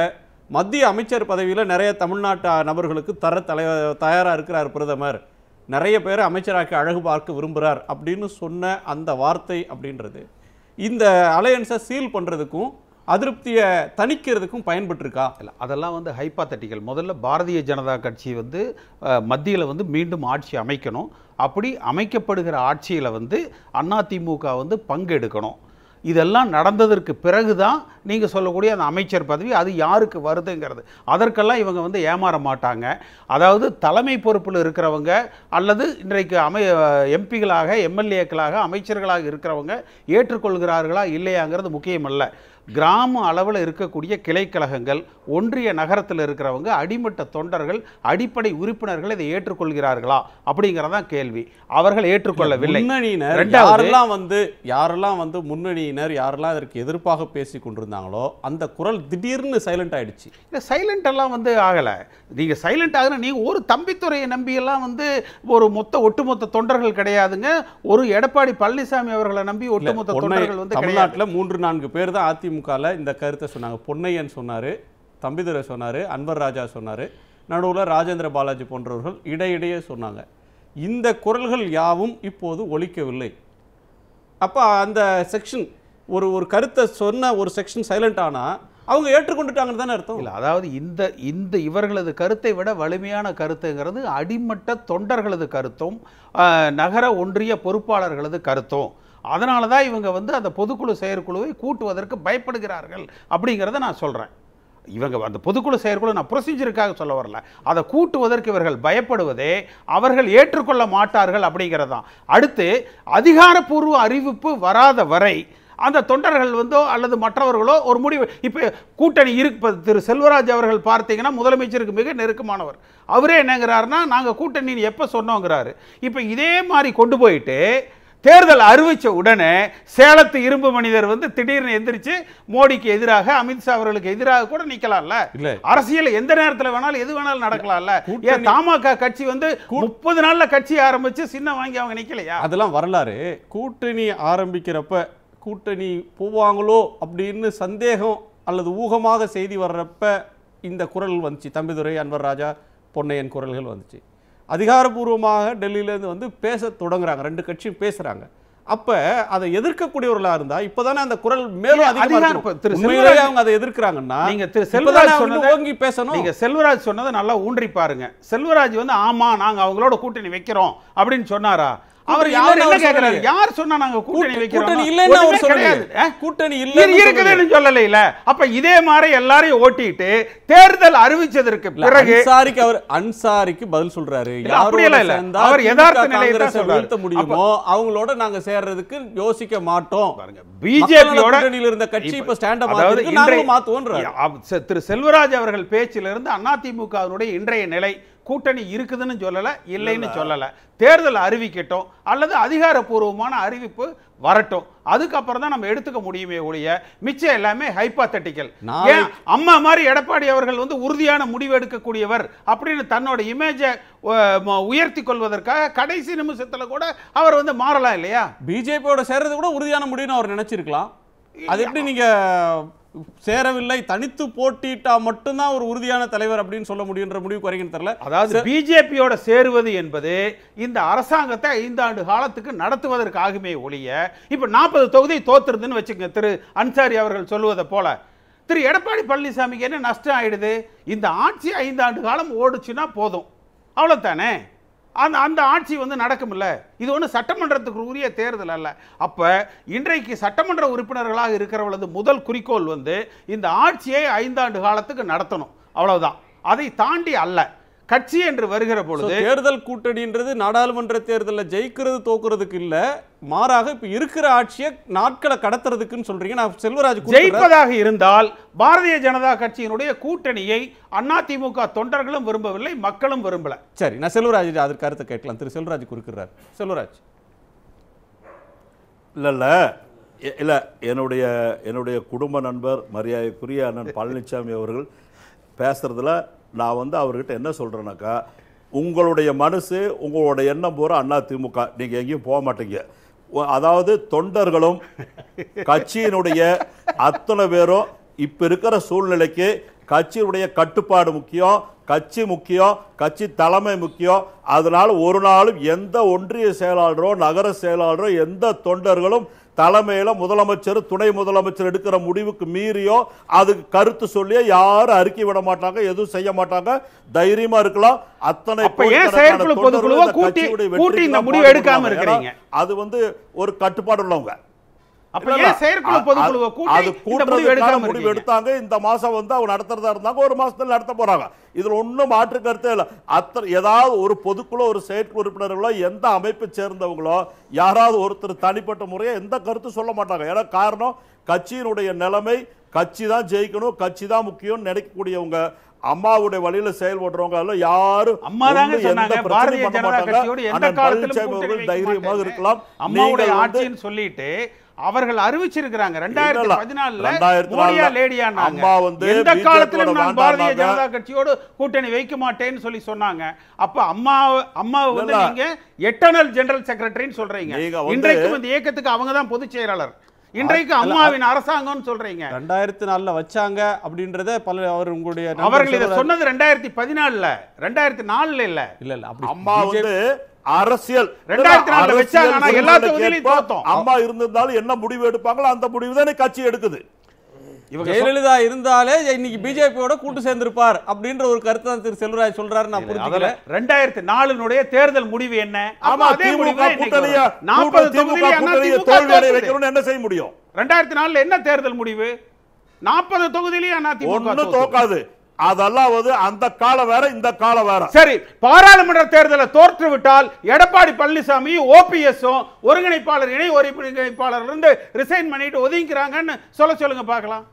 மத்திய அமைச்சர் பதவியில் நிறைய தமிழ்நாட்டு நபர்களுக்கு தயாராக இருக்கிறார் பிரதமர், நிறைய பேர் அமைச்சராக்கி அழகு பார்க்க விரும்புகிறார் அப்படின்னு சொன்ன அந்த வார்த்தை அப்படின்றது இந்த அலையன்ஸை சீல் பண்ணுறதுக்கும் அதிருப்தியை தணிக்கிறதுக்கும் பயன்பட்டுருக்கா? இல்லை, அதெல்லாம் வந்து ஹைப்பாத்தட்டிக்கல். முதல்ல பாரதிய ஜனதா கட்சி வந்து மத்தியில் வந்து மீண்டும் ஆட்சி அமைக்கணும். அப்படி அமைக்கப்படுகிற ஆட்சியில் வந்து அதிமுக வந்து பங்கெடுக்கணும். இதெல்லாம் நடந்ததற்கு பிறகு தான் நீங்கள் சொல்லக்கூடிய அந்த அமைச்சர் பதவி அது யாருக்கு வருதுங்கிறது. அதற்கெல்லாம் இவங்க வந்து ஏமாற மாட்டாங்க. அதாவது தலைமை பொறுப்பில் இருக்கிறவங்க அல்லது இன்றைக்கு எம்பிகளாக எம்எல்ஏக்களாக அமைச்சர்களாக இருக்கிறவங்க ஏற்றுக்கொள்கிறார்களா இல்லையாங்கிறது முக்கியமல்ல. கிராம அளவில் இருக்கக்கூடிய கிளைக்கழகங்கள், ஒன்றிய நகரத்தில் இருக்கிறவங்க, அடிமட்ட தொண்டர்கள், அடிப்படை உறுப்பினர்கள் இதை ஏற்றுக்கொள்கிறார்களா அப்படிங்கிறதான் கேள்வி. அவர்கள் ஏற்றுக்கொள்ளவில்லை. யாரெல்லாம் வந்து முன்னணியினர் யாரெல்லாம் இதற்கு எதிர்ப்பாக பேசி கொண்டிருந்தாங்களோ அந்த குரல் திடீர்னு சைலண்ட் ஆயிடுச்சு. இல்லை, சைலண்ட் எல்லாம் வந்து ஆகலை. நீங்கள் சைலண்ட் ஆகுனா நீங்கள் ஒரு தம்பித்துறையை நம்பியெல்லாம் வந்து ஒரு ஒட்டுமொத்த தொண்டர்கள் கிடையாதுங்க. ஒரு எடப்பாடி பழனிசாமி அவர்களை நம்பி ஒட்டுமொத்த தொண்டர்கள் வந்து தமிழ்நாட்டில் 3-4 பேர் தான் அதிமுக இந்த கருத்தை சொன்னாங்க. பொன்னையன் சொன்னாரு, தம்பிதுரை சொன்னாரு, அன்வர் ராஜா சொன்னாரு, நடுவில் ராஜேந்திர பாலாஜி போன்றவர்கள் இடையிடையே சொன்னாங்க. இந்த குரல்கள் யாவும் இப்போது ஒலிக்கவில்லை. அப்போ அந்த செக்ஷன் ஒரு கருத்தை சொன்ன ஒரு செக்ஷன் சைலண்ட் ஆனா அவங்க ஏற்றுக்கொண்டுட்டாங்கன்னு தானே அர்த்தம்? இல்லை, அதாவது இந்த இவர்களது கருத்தை விட வலிமையான கருத்துங்கிறது அடிமட்ட தொண்டர்களது கருத்தும் நகர ஒன்றிய பொறுப்பாளர்களது கருத்தும். அதனால தான் இவங்க வந்து அந்த பொதுக்குழு செயற்குழுவை கூட்டுவதற்கு பயப்படுகிறார்கள் அப்படிங்கிறத நான் சொல்கிறேன். இவங்க அந்த பொதுக்குழு செயற்குழு நான் ப்ரொசீஜருக்காக சொல்ல வரல. அதை கூட்டுவதற்கு இவர்கள் பயப்படுவதே அவர்கள் ஏற்றுக்கொள்ள மாட்டார்கள் அப்படிங்கிறது தான். அடுத்து அதிகாரப்பூர்வ அறிவிப்பு வராத வரை அந்த தொண்டர்கள் வந்தோ அல்லது மற்றவர்களோ ஒரு முடிவு. இப்போ கூட்டணி இருக்கு. திரு செல்வராஜ் அவர்கள் பார்த்தீங்கன்னா முதலமைச்சருக்கு மிக நெருக்கமானவர். அவரே என்னங்கிறாருன்னா நாங்கள் கூட்டணி எப்போ சொன்னோங்கிறாரு. இப்போ இதே மாதிரி கொண்டு போயிட்டு தேர்தல் அறிவிச்ச உடனே சேலத்து இரும்பு மனிதர் வந்து திடீர்னு எந்திரிச்சு மோடிக்கு எதிராக, அமித்ஷா அவர்களுக்கு எதிராக கூட நிக்கலாம்ல. அரசியல் எந்த நேரத்தில் வேணாலும் எது வேணாலும் நடக்கலாம்ல. ஏன் தமாக கட்சி வந்து 30 நாள்ல கட்சி ஆரம்பிச்சு சின்ன வாங்கி அவங்க நிக்கலையா? அதெல்லாம் வரலாறு. கூட்டணி ஆரம்பிக்கிறப்ப கூட்டணி போவாங்களோ அப்படின்னு சந்தேகம் அல்லது ஊகமாக செய்தி வர்றப்ப இந்த குரல் வந்துச்சு. தம்பிதுரை, அன்வர் ராஜா, பொன்னையன் குரல்கள் வந்துச்சு. அதிகாரப்பூர்வமாக டெல்லியிலேருந்து வந்து பேச தொடங்குறாங்க. 2 கட்சியும் பேசுறாங்க. அப்ப அதை எதிர்க்கக்கூடியவர்களா இருந்தா இப்பதானே அந்த குரல் மேலும் அவங்க அதை எதிர்க்கிறாங்கன்னா நீங்க திரு செல்வராஜ் ஓங்கி பேசணும். நீங்க செல்வராஜ் சொன்னதை நல்லா ஊன்றி பாருங்க. செல்வராஜ் வந்து ஆமா நாங்க அவங்களோட கூட்டணி வைக்கிறோம் அப்படின்னு சொன்னாரா? அவர் யார் சொன்னா நாங்க கூட்டணி வைக்கிறோம் கூட்டணி இருக்குதுன்னு சொல்லல. இல்ல அப்ப இதே மாதிரி எல்லாரையும் ஓட்டிட்டு தேர்தல் அறிவிச்சதற்கு பிறகு அன்சாரிக்கு பதில் சொல்றாரு. அவர் யதார்த்த நிலையை வீழ்த்த முடியுமோ அவங்களோட நாங்க சேர்றதுக்கு யோசிக்க மாட்டோம். பிஜேபியோட இருந்த கட்சி இப்ப ஸ்டாண்ட் அப் மாத்துவோம். திரு செல்வராஜ் அவர்கள் பேச்சிலிருந்து அதிமுகவினுடைய இன்றைய நிலை கூட்டணி இருக்குதுன்னு சொல்லலை, இல்லைன்னு சொல்லலை. தேர்தல் அறிவிக்கட்டும் அல்லது அதிகாரப்பூர்வமான அறிவிப்பு வரட்டும், அதுக்கப்புறம் தான் நம்ம எடுத்துக்க முடியுமே ஒழிய மிச்சம் எல்லாமே ஹைபாத்தட்டிக்கல். ஏன் அம்மா மாதிரி எடப்பாடி அவர்கள் வந்து உறுதியான முடிவு எடுக்கக்கூடியவர் அப்படின்னு தன்னோட இமேஜை உயர்த்தி கொள்வதற்காக கடைசி நிமிஷத்தில் கூட அவர் வந்து மாறலாம் இல்லையா? பிஜேபியோட சேர்றது கூட உறுதியான முடிவுன்னு அவர் நினைச்சிருக்கலாம். அது எப்படி நீங்க சேரவில்லை, தனித்து போட்டிட்டா மட்டும்தான் ஒரு உறுதியான தலைவர் அப்படின்னு சொல்ல முடியுன்ற முடிவுக்கு வரீங்கன்னு தெரியல. அதாவது பிஜேபியோட சேருவது என்பது இந்த அரசாங்கத்தை 5 ஆண்டு காலத்துக்கு நடத்துவதற்காகவே ஒழிய, இப்ப 40 தொகுதி தோத்துருதுன்னு வச்சுக்கோங்க, திரு அன்சாரி அவர்கள் சொல்லுவதை போல திரு எடப்பாடி பழனிசாமிக்கு என்ன நஷ்டம் ஆயிடுது? இந்த ஆட்சி 5 ஆண்டு காலம் ஓடுச்சுன்னா போதும், அவ்வளவுதானே. அந்த ஆட்சி வந்து நடக்கும்ல. இது ஒன்று சட்டமன்றத்துக்கு உரிய தேர்தல் அல்ல. அப்போ இன்றைக்கு சட்டமன்ற உறுப்பினர்களாக இருக்கிறவர்களது முதல் குறிக்கோள் வந்து இந்த ஆட்சியை 5 ஆண்டு காலத்துக்கு நடத்தணும், அவ்வளவுதான். அதை தாண்டி அல்ல. கட்சி என்று வருகிற பொழுது தேர்தல் கூட்டணின்றது நாடாளுமன்ற தேர்தலில் ஜெயிக்கிறது தோக்குறதுக்கு இல்ல, மாறாக இப்ப இருக்கிற ஆட்சியை நாட்களை கடத்துறதுக்குன்னு சொல்றீங்க. நான் செல்வராஜ் ஜெயிப்பதாக இருந்தால் பாரதிய ஜனதா கட்சியினுடைய கூட்டணியை அதிமுக தொண்டர்களும் விரும்பவில்லை, மக்களும் விரும்பல. சரி, நான் செல்வராஜ் அதற்கு கருத்தை கேட்கலாம். திரு செல்வராஜ் குறுக்கிறார். செல்வராஜ். இல்ல என்னுடைய குடும்ப நண்பர் மரியாதைக்குரிய அண்ணன் பழனிசாமி அவர்கள் பேசுறதுல நான் வந்து அவர்கிட்ட என்ன சொல்றேன்னாக்கா, உங்களுடைய மனசு உங்களோட எண்ணம் பூரா அதிமுக, நீங்க எங்கேயும் போக மாட்டீங்க. அதாவது தொண்டர்களும் கட்சியினுடைய அத்தனை பேரும் இப்ப இருக்கிற சூழ்நிலைக்கு கட்சியினுடைய கட்டுப்பாடு முக்கியம், கட்சி முக்கியம், கட்சி தலைமை முக்கியம். அதனால ஒரு நாளும் எந்த ஒன்றிய செயலாளரோ நகர செயலாளரோ எந்த தொண்டர்களும் தலைமையில முதலமைச்சர் துணை முதலமைச்சர் எடுக்கிற முடிவுக்கு மீறியோ அதுக்கு கருத்து சொல்லியோ யாரும் அறிக்கை விட மாட்டாங்க, எதுவும் செய்ய மாட்டாங்க. தைரியமா இருக்கலாம். அத்தனை அது வந்து ஒரு கட்டுப்பாடு உள்ளவங்க. முடிவு எடுத்தாங்க. இந்த மாசம் வந்து அவங்க நடத்துறதா இருந்தாங்க, ஒரு மாசத்துல நடத்த போறாங்க. இதுல ஒன்னும் மாற்று கருத்தே இல்ல. ஏதாவது ஒரு பொதுக்குழு ஒரு செயற்குழு உறுப்பினர்களோ எந்த அமைப்பை சேர்ந்தவங்களோ யாராவது ஒருத்தர் தனிப்பட்ட முறையை எந்த கருத்து சொல்ல மாட்டாங்க. ஏன்னா காரணம், கட்சியினுடைய நிலைமை, கட்சி தான் ஜெயிக்கணும், கட்சி தான் முக்கியம் நினைக்கக்கூடியவங்க, அம்மாவுடைய வழியில செயல்படுறவங்க யாரும் தைரியமாக இருக்கலாம். அம்மாவுடைய ஆட்சின்னு சொல்லிட்டு அவர்கள் அறிவிச்சிருக்காங்க 2014 அம்மா வந்து எந்த காலத்திலும் நான் பாரதிய ஜனதா கட்சியோடு கூட்டணி வைக்க மாட்டேன்னு சொல்லி சொன்னாங்க. அப்ப அம்மா வந்து நீங்க எட்டர்னல் ஜெனரல் செக்ரட்டரின்னு சொல்றீங்க. இன்றைக்கு இந்த இயக்கத்துக்கு அவங்க தான் பொதுச் செயலாளர். இன்றைக்கு அம்மாவின் அரசாங்கம் சொல்றீங்க. 2004 வச்சாங்க அப்படின்றத அவர் உங்களுடைய அவர்கள் இதை சொன்னது 2014 2004 இல்ல. அம்மா வந்து அரசியல் 2004 வச்சாங்க. ஆனா எல்லா தொகுதியிலும் தோத்தோம். அம்மா இருந்திருந்தாலும் என்ன முடிவு எடுப்பாங்களோ அந்த முடிவு தானே கட்சி எடுக்குது. ஜெயலலிதா இருந்தாலே இன்னைக்கு பிஜேபியோட கூட்டு சேர்ந்திருப்பார் அப்படின்ற ஒரு கருத்து தான் திரு செல்வராஜ் சொல்றாரு. நான் புரிஞ்சுக்கல. 2004 தேர்தல் முடிவு என்ன? அதே முடிவு 40 தொகுதியில தோல்வி வைக்கணும்னு என்ன செய்ய முடியும்? 2004 என்ன தேர்தல் முடிவு? 40 தொகுதியிலே அதிமுக தோக்காது. அதெல்லாம் அந்த காலம் வேற, இந்த காலம் வேற. சரி, பாராளுமன்ற தேர்தலை தோற்று விட்டால் எடப்பாடி பழனிசாமி ஓபிஎஸும் ஒருங்கிணைப்பாளர் இணை ஒருங்கிணைப்பாளர் இருந்து ரிசைன் பண்ணிட்டு ஒதுங்கிக்கிறாங்கன்னு சொல்லுங்க பார்க்கலாம்.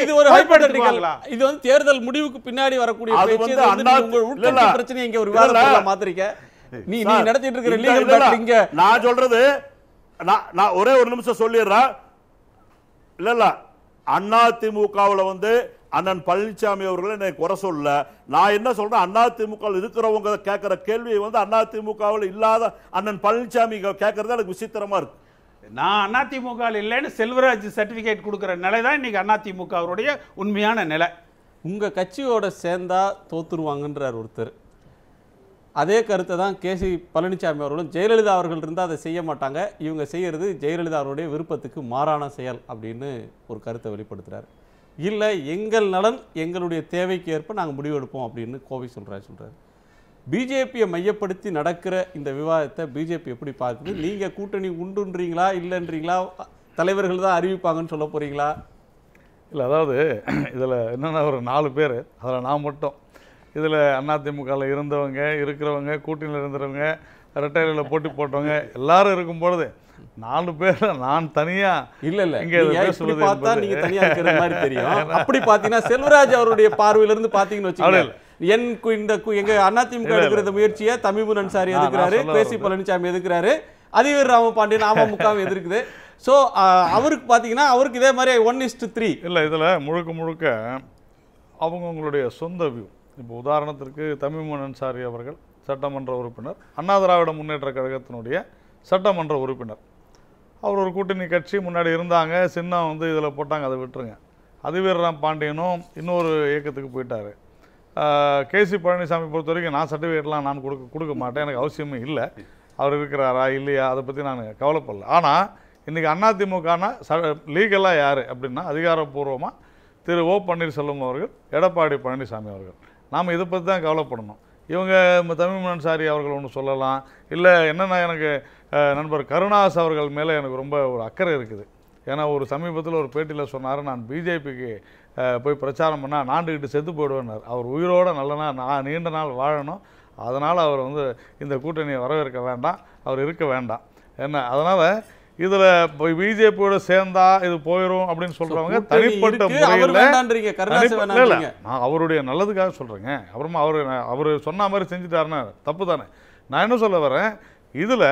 இது ஒரு ஹைபோதெட்டிக்கல். இது வந்து தேர்தல் முடிவுக்கு பின்னாடி வரக்கூடிய பிரச்சனை. இங்க ஒரு விவாதத்தை மாத்திரிக்க நீ நடத்திட்டு இருக்கிற லீகல் பேட்டில் இங்க நான் சொல்றது நான் ஒரே ஒரு நிமிஷம் சொல்லிடுறேன். இல்ல அதிமுகவுல வந்து அண்ணன் பழனிசாமி அவர்கள் என்னை குறை சொல்ல. நான் என்ன சொல்றேன், அதிமுக இருக்கிறவங்க கேட்கிற கேள்வியை வந்து அதிமுகவில் இல்லாத அண்ணன் பழனிசாமி கேட்கறது எனக்கு விசித்திரமா இருக்கு. நான் அதிமுக இல்லைன்னு செல்வராஜ் சர்டிபிகேட் கொடுக்கிற நிலை தான் இன்னைக்கு அதிமுக அவருடைய உண்மையான நிலை. உங்க கட்சியோட சேர்ந்தா தோத்துருவாங்கன்றார் ஒருத்தர். அதே கருத்தை தான் கேசி பழனிசாமி அவர்களும், ஜெயலலிதா அவர்கள் இருந்தால் அதை செய்ய மாட்டாங்க, இவங்க செய்யறது ஜெயலலிதா அவருடைய விருப்பத்துக்கு மாறான செயல் அப்படின்னு ஒரு கருத்தை வெளிப்படுத்துறாரு. இல்லை, எங்கள் நலன் எங்களுடைய தேவைக்கு ஏற்ப நாங்கள் முடிவெடுப்போம் அப்படின்னு கோவை சொல்கிறார். பிஜேபியை மையப்படுத்தி நடக்கிற இந்த விவாதத்தை பிஜேபி எப்படி பார்க்குது? நீங்கள் கூட்டணி உண்டுன்றீங்களா இல்லைன்றீங்களா? தலைவர்கள் தான் அறிவிப்பாங்கன்னு சொல்ல போகிறீங்களா? இல்லை, அதாவது இதில் என்னென்னா ஒரு 4 பேர், அதில் நான் மட்டும் இதில் அதிமுகவில் இருந்தவங்க, இருக்கிறவங்க, கூட்டணியில் இருந்தவங்க, ரெட்டையில் போட்டி போட்டவங்க எல்லாரும் இருக்கும் பொழுது 4 பேர் நான் தனியா இல்ல பார்த்தா நீங்க தனியா இருக்கிற மாதிரி தெரியும். அப்படி பாத்தீங்கன்னா செல்வராஜ் அவருடைய பார்வையில இருந்து பாத்தீங்கன்னு வச்சுக்கோங்க, எங்க அதிமுக எடுக்கிற இந்த முயற்சியை தமிமுன் அன்சாரி எதிர்க்கிறாரு, பேசி பழனிசாமி எதிர்க்கிறாரு, அதிவேர் ராமபாண்டியன் அமமுகவும் எதிர்க்குது. ஸோ அவருக்கு பார்த்தீங்கன்னா அவருக்கு இதே மாதிரி 1:3 இல்லை. இதில் முழுக்க அவங்களுடைய சொந்த வியூ. இப்போ உதாரணத்திற்கு தமிமுன் அன்சாரி அவர்கள் சட்டமன்ற உறுப்பினர், அண்ணா திராவிட முன்னேற்ற கழகத்தினுடைய சட்டமன்ற உறுப்பினர். அவர் ஒரு கூட்டணி கட்சி முன்னாடி இருந்தாங்க, சின்னம் வந்து இதில் போட்டாங்க, அதை விட்டுருங்க. அதிவேர் ராமபாண்டியனும் இன்னொரு இயக்கத்துக்கு போயிட்டார். கேசி பழனிசாமி பொறுத்த வரைக்கும் நான் சர்டிஃபிகேட்லாம் நான் கொடுக்க மாட்டேன், எனக்கு அவசியமே இல்லை. அவர் இருக்கிறாரா இல்லையா அதை பற்றி நான் கவலைப்படல. ஆனால் இன்றைக்கி அதிமுகனா லீகலாக யார் அப்படின்னா அதிகாரப்பூர்வமாக திரு ஓ பன்னீர்செல்வம் அவர்கள், எடப்பாடி பழனிசாமி அவர்கள். நாம் இதை பற்றி தான் கவலைப்படணும். இவங்க தமிமுன் அன்சாரி அவர்கள் ஒன்று சொல்லலாம், இல்லை என்னென்னா எனக்கு நண்பர் கருணாஸ் அவர்கள் மேலே எனக்கு ரொம்ப ஒரு அக்கறை இருக்குது. ஏன்னா ஒரு சமீபத்தில் ஒரு பேட்டியில் சொன்னார், நான் பிஜேபிக்கு போய் பிரச்சாரம் பண்ணால் நாண்டுக்கிட்டு செத்து போயிடுவேன்னார். அவர் உயிரோடு நான் நீண்ட நாள் வாழணும், அதனால் அவர் வந்து இந்த கூட்டணியை வரவேற்க வேண்டாம், அவர் இருக்க வேண்டாம் என்ன. அதனால் இதில் பிஜேபியோட சேர்ந்தா இது போயிடும் அப்படின்னு சொல்கிறவங்க தனிப்பட்ட முறையில் நான் அவருடைய நல்லதுக்காக சொல்கிறேங்க. அப்புறமா அவர் சொன்ன மாதிரி செஞ்சுட்டாருன்னா தப்பு தானே. நான் என்ன சொல்ல வரேன், இதில்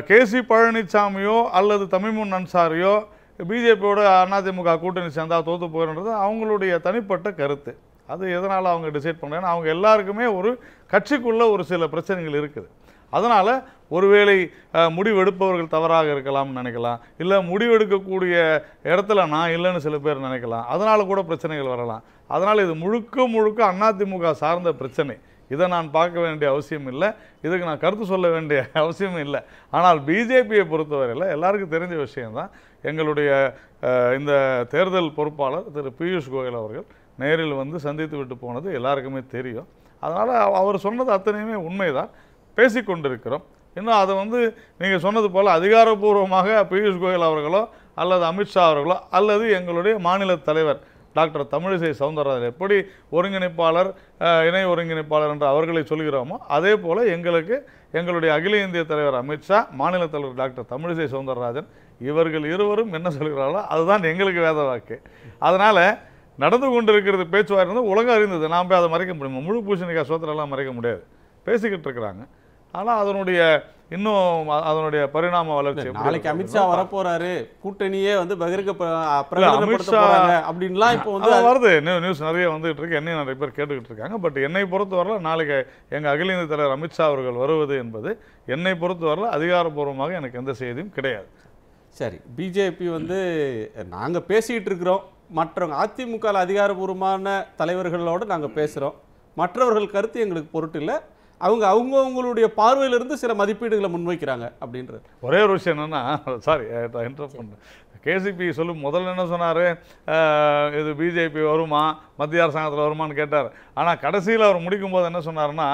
கேசி பழனிசாமியோ அல்லது தமிமுன் அன்சாரியோ பிஜேபியோட அதிமுக கூட்டணி சேர்ந்தா தோற்று போயிடுன்றது அவங்களுடைய தனிப்பட்ட கருத்து. அது எதனால் அவங்க டிசைட் பண்ணுறாங்கன்னா அவங்க எல்லாருக்குமே ஒரு கட்சிக்குள்ளே ஒரு சில பிரச்சனைகள் இருக்குது. அதனால் ஒருவேளை முடிவெடுப்பவர்கள் தவறாக இருக்கலாம்னு நினைக்கலாம், இல்லை முடிவெடுக்கக்கூடிய இடத்துல நான் இல்லைன்னு சில பேர் நினைக்கலாம், அதனால் கூட பிரச்சனைகள் வரலாம். அதனால் இது முழுக்க அதிமுக சார்ந்த பிரச்சனை. இதை நான் பார்க்க வேண்டிய அவசியம் இல்லை, இதுக்கு நான் கருத்து சொல்ல வேண்டிய அவசியம் இல்லை. ஆனால் பிஜேபியை பொறுத்தவரையில் எல்லாருக்கும் தெரிஞ்ச விஷயம்தான், எங்களுடைய இந்த தேர்தல் பொறுப்பாளர் திரு பியூஷ் கோயல் அவர்கள் நேரில் வந்து சந்தித்து விட்டு போனது எல்லாருக்குமே தெரியும். அதனால் அவர் சொன்னது அத்தனையுமே உண்மைதான், பேசிக்கொண்டிருக்கிறோம். இன்னும் அதை வந்து நீங்கள் சொன்னது போல் அதிகாரப்பூர்வமாக பியூஷ் கோயல் அவர்களோ அல்லது அமித்ஷா அவர்களோ அல்லது எங்களுடைய மாநில தலைவர் டாக்டர் தமிழிசை சவுந்தரராஜன் எப்படி ஒருங்கிணைப்பாளர் இணை ஒருங்கிணைப்பாளர் என்று அவர்களை சொல்கிறோமோ அதே போல் எங்களுடைய அகில இந்திய தலைவர் அமித்ஷா, மாநில தலைவர் டாக்டர் தமிழிசை சவுந்தரராஜன், இவர்கள் இருவரும் என்ன சொல்கிறார்களோ அதுதான் எங்களுக்கு வேத வாக்கு. அதனால் நடந்து கொண்டிருக்கிறது பேச்சுவார்த்தை உலகம் அறிந்தது, நாம் போய் அதை மறைக்க முடியுமா? முழு பூசணிக்காய் சோத்திரெல்லாம் மறைக்க முடியாது, பேசிக்கிட்டு இருக்கிறாங்க. ஆனால் அதனுடைய பரிணாம வளர்ச்சி நாளைக்கு அமித்ஷா வரப்போறாரு, கூட்டணியே வந்து பகிரங்க அப்படின்லாம் இப்போ வந்து வருது நியூஸ் நிறைய வந்துகிட்டு இருக்கு, என்னையும் நிறைய பேர் கேட்டுக்கிட்டு இருக்காங்க. பட் என்னை பொறுத்தவரையில் நாளைக்கு எங்கள் அகில இந்திய தலைவர் அமித்ஷா அவர்கள் வருவது என்பது என்னை பொறுத்தவரையில் அதிகாரப்பூர்வமாக எனக்கு எந்த செய்தியும் கிடையாது. சரி, பிஜேபி வந்து நாங்கள் பேசிகிட்டு இருக்கிறோம், மற்றவங்க அதிமுக அதிகாரப்பூர்வமான தலைவர்களோடு நாங்கள் பேசுகிறோம், மற்றவர்கள் கருத்து எங்களுக்கு பொருட்டு இல்லை, அவங்களுடைய பார்வையிலிருந்து சில மதிப்பீடுகளை முன்வைக்கிறாங்க அப்படின்றது. ஒரே ஒரு விஷயம் என்னன்னா, சாரி இன்டரப்ட் பண்ணேன், கேசிபி சொல்லும் முதல்ல என்ன சொன்னார், இது பிஜேபி வருமா மத்திய அரசாங்கத்தில் வருமானு கேட்டார். ஆனால் கடைசியில் அவர் முடிக்கும் போது என்ன சொன்னார்னா,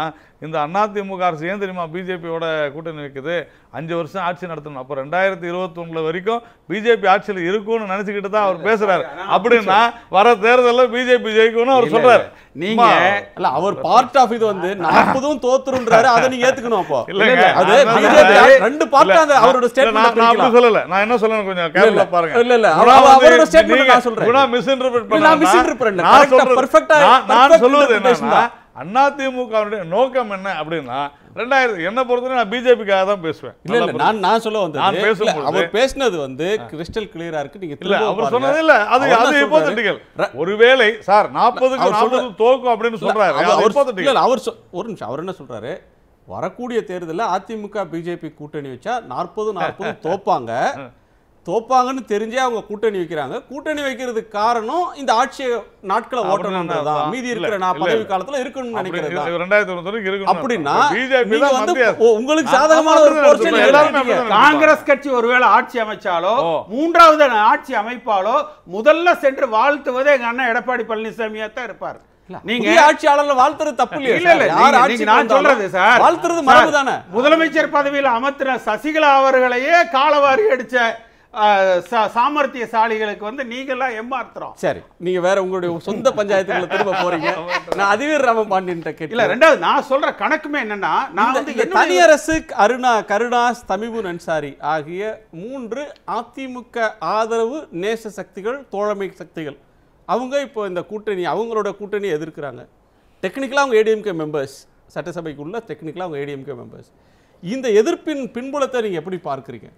இந்த அதிமுக அரசு ஏன் தெரியுமா பிஜேபியோட கூட்டணி வைக்குது, 5 வருஷம் ஆட்சி நடத்தணும், அப்போ 2021 வரைக்கும் பிஜேபி ஆட்சியில் இருக்கும்னு நினச்சிக்கிட்டு தான் அவர் பேசுகிறாரு. அப்படின்னா வர தேர்தலில் பிஜேபி ஜெயிக்கும்னு அவர் சொல்கிறார். நீங்க இல்ல அவர் பார்ட் ஆஃப் இது வந்து 40 தோத்துருன்றாரு, அதை நீங்க ஏத்துக்கணும். அப்போ இல்லங்க, அது பிஜேபி ரெண்டு பார்ட் அந்த அவரோட ஸ்டேட்மென்ட் நான் அப்படி சொல்லல, நான் என்ன சொல்லணும் கொஞ்சம் கேர்ஃபுல்லா பாருங்க. இல்ல இல்ல அவரோட ஸ்டேட்மென்ட் நான் சொல்றேன், குணா மிஸ்இன்டர்பிரட் பண்ணா, நான் மிஸ்இன்டர்பிரட் இல்ல, கரெக்ட்டா பெர்ஃபெக்ட்டா நான் சொல்வது என்னன்னா, அதிமுகவுடைய நோக்கம் என்ன அப்படின்னா, 2000 என்ன பொறுத்தவரை நான் பிஜேபிக்காக தான் பேசுவேன். இல்ல இல்ல நான் சொல்ல வந்தது, அவர் பேசினது வந்து கிறிஸ்டல் கிளியரா இருக்கு. நீங்க இல்ல அவர் சொன்னது இல்ல, அது ஹைபோதெட்டிக்கல். ஒருவேளை சார் 40க்கு 40 தோக்கும் அப்படின்னு சொல்றாரு, அது ஹைபோதெட்டிக்கல். இல்ல அவர் ஒரு நிமிஷம், அவர் என்ன சொல்றாரு, வரக்கூடிய தேர்தலில் அதிமுக பிஜேபி கூட்டணி வச்சா 40 தோப்பாங்கன்னு தெரிஞ்சே அவங்க கூட்டணி வைக்கிறாங்க. கூட்டணி வைக்கிறதுக்கு காரணம் இந்த ஆட்சி நாட்களை ஓட்டணும்ன்றதா, மீதி இருக்கிற நான் பதவி காலத்துல இருக்கணும்னு நினைக்கிறது. 2021 இருக்கணும் அப்படின்னா பிஜேபி நீங்க வந்து உங்களுக்கு சாதகமான ஒரு போர்ஷன் காங்கிரஸ் கட்சி ஒருவேளை ஆட்சி அமைச்சாலோ, மூன்றாவது ஆட்சி அமைப்பாலோ, முதல்ல சென்று வாழ்த்துவது எங்க அண்ணன் எடப்பாடி பழனிசாமியா தான் இருப்பார். நீங்க ஆட்சியாளர்ல வாழ்த்துறது தப்பு இல்லையா? இல்ல யார் ஆட்சி நான் சொல்றது சார், வாழ்த்துறது மரபுதானே. முதலமைச்சர் பதவியில் அமர்த்தின சசிகலா அவர்களையே காலவாரி அடிச்ச சாமர்த்தியசாலிகளுக்கு வந்து நீங்கெல்லாம் ஏமாத்துறோம். சரி, நீங்க வேற உங்களுடைய சொந்த பஞ்சாயத்துக்குள்ள திரும்ப போறீங்க. நான் அதிவேர் ராமபாண்டியன் கேட்கல. இல்ல ரெண்டாவது நான் சொல்ற கணக்குமே என்னன்னா, நான் வந்து தனியரசு கருணாஸ் தமிமுன் அன்சாரி ஆகிய 3 அதிமுக ஆதரவு நேச சக்திகள், தோழமை சக்திகள், அவங்க இப்போ இந்த கூட்டணி அவங்களோட கூட்டணி எதிர்க்கிறாங்க. டெக்னிக்கலாக அவங்க ஏடிஎம்கே மெம்பர்ஸ், சட்டசபைக்குள்ள டெக்னிக்கலாக அவங்க ஏடிஎம்கே மெம்பர்ஸ். இந்த எதிர்ப்பின் பின்புலத்தை நீங்கள் எப்படி பார்க்குறீங்க?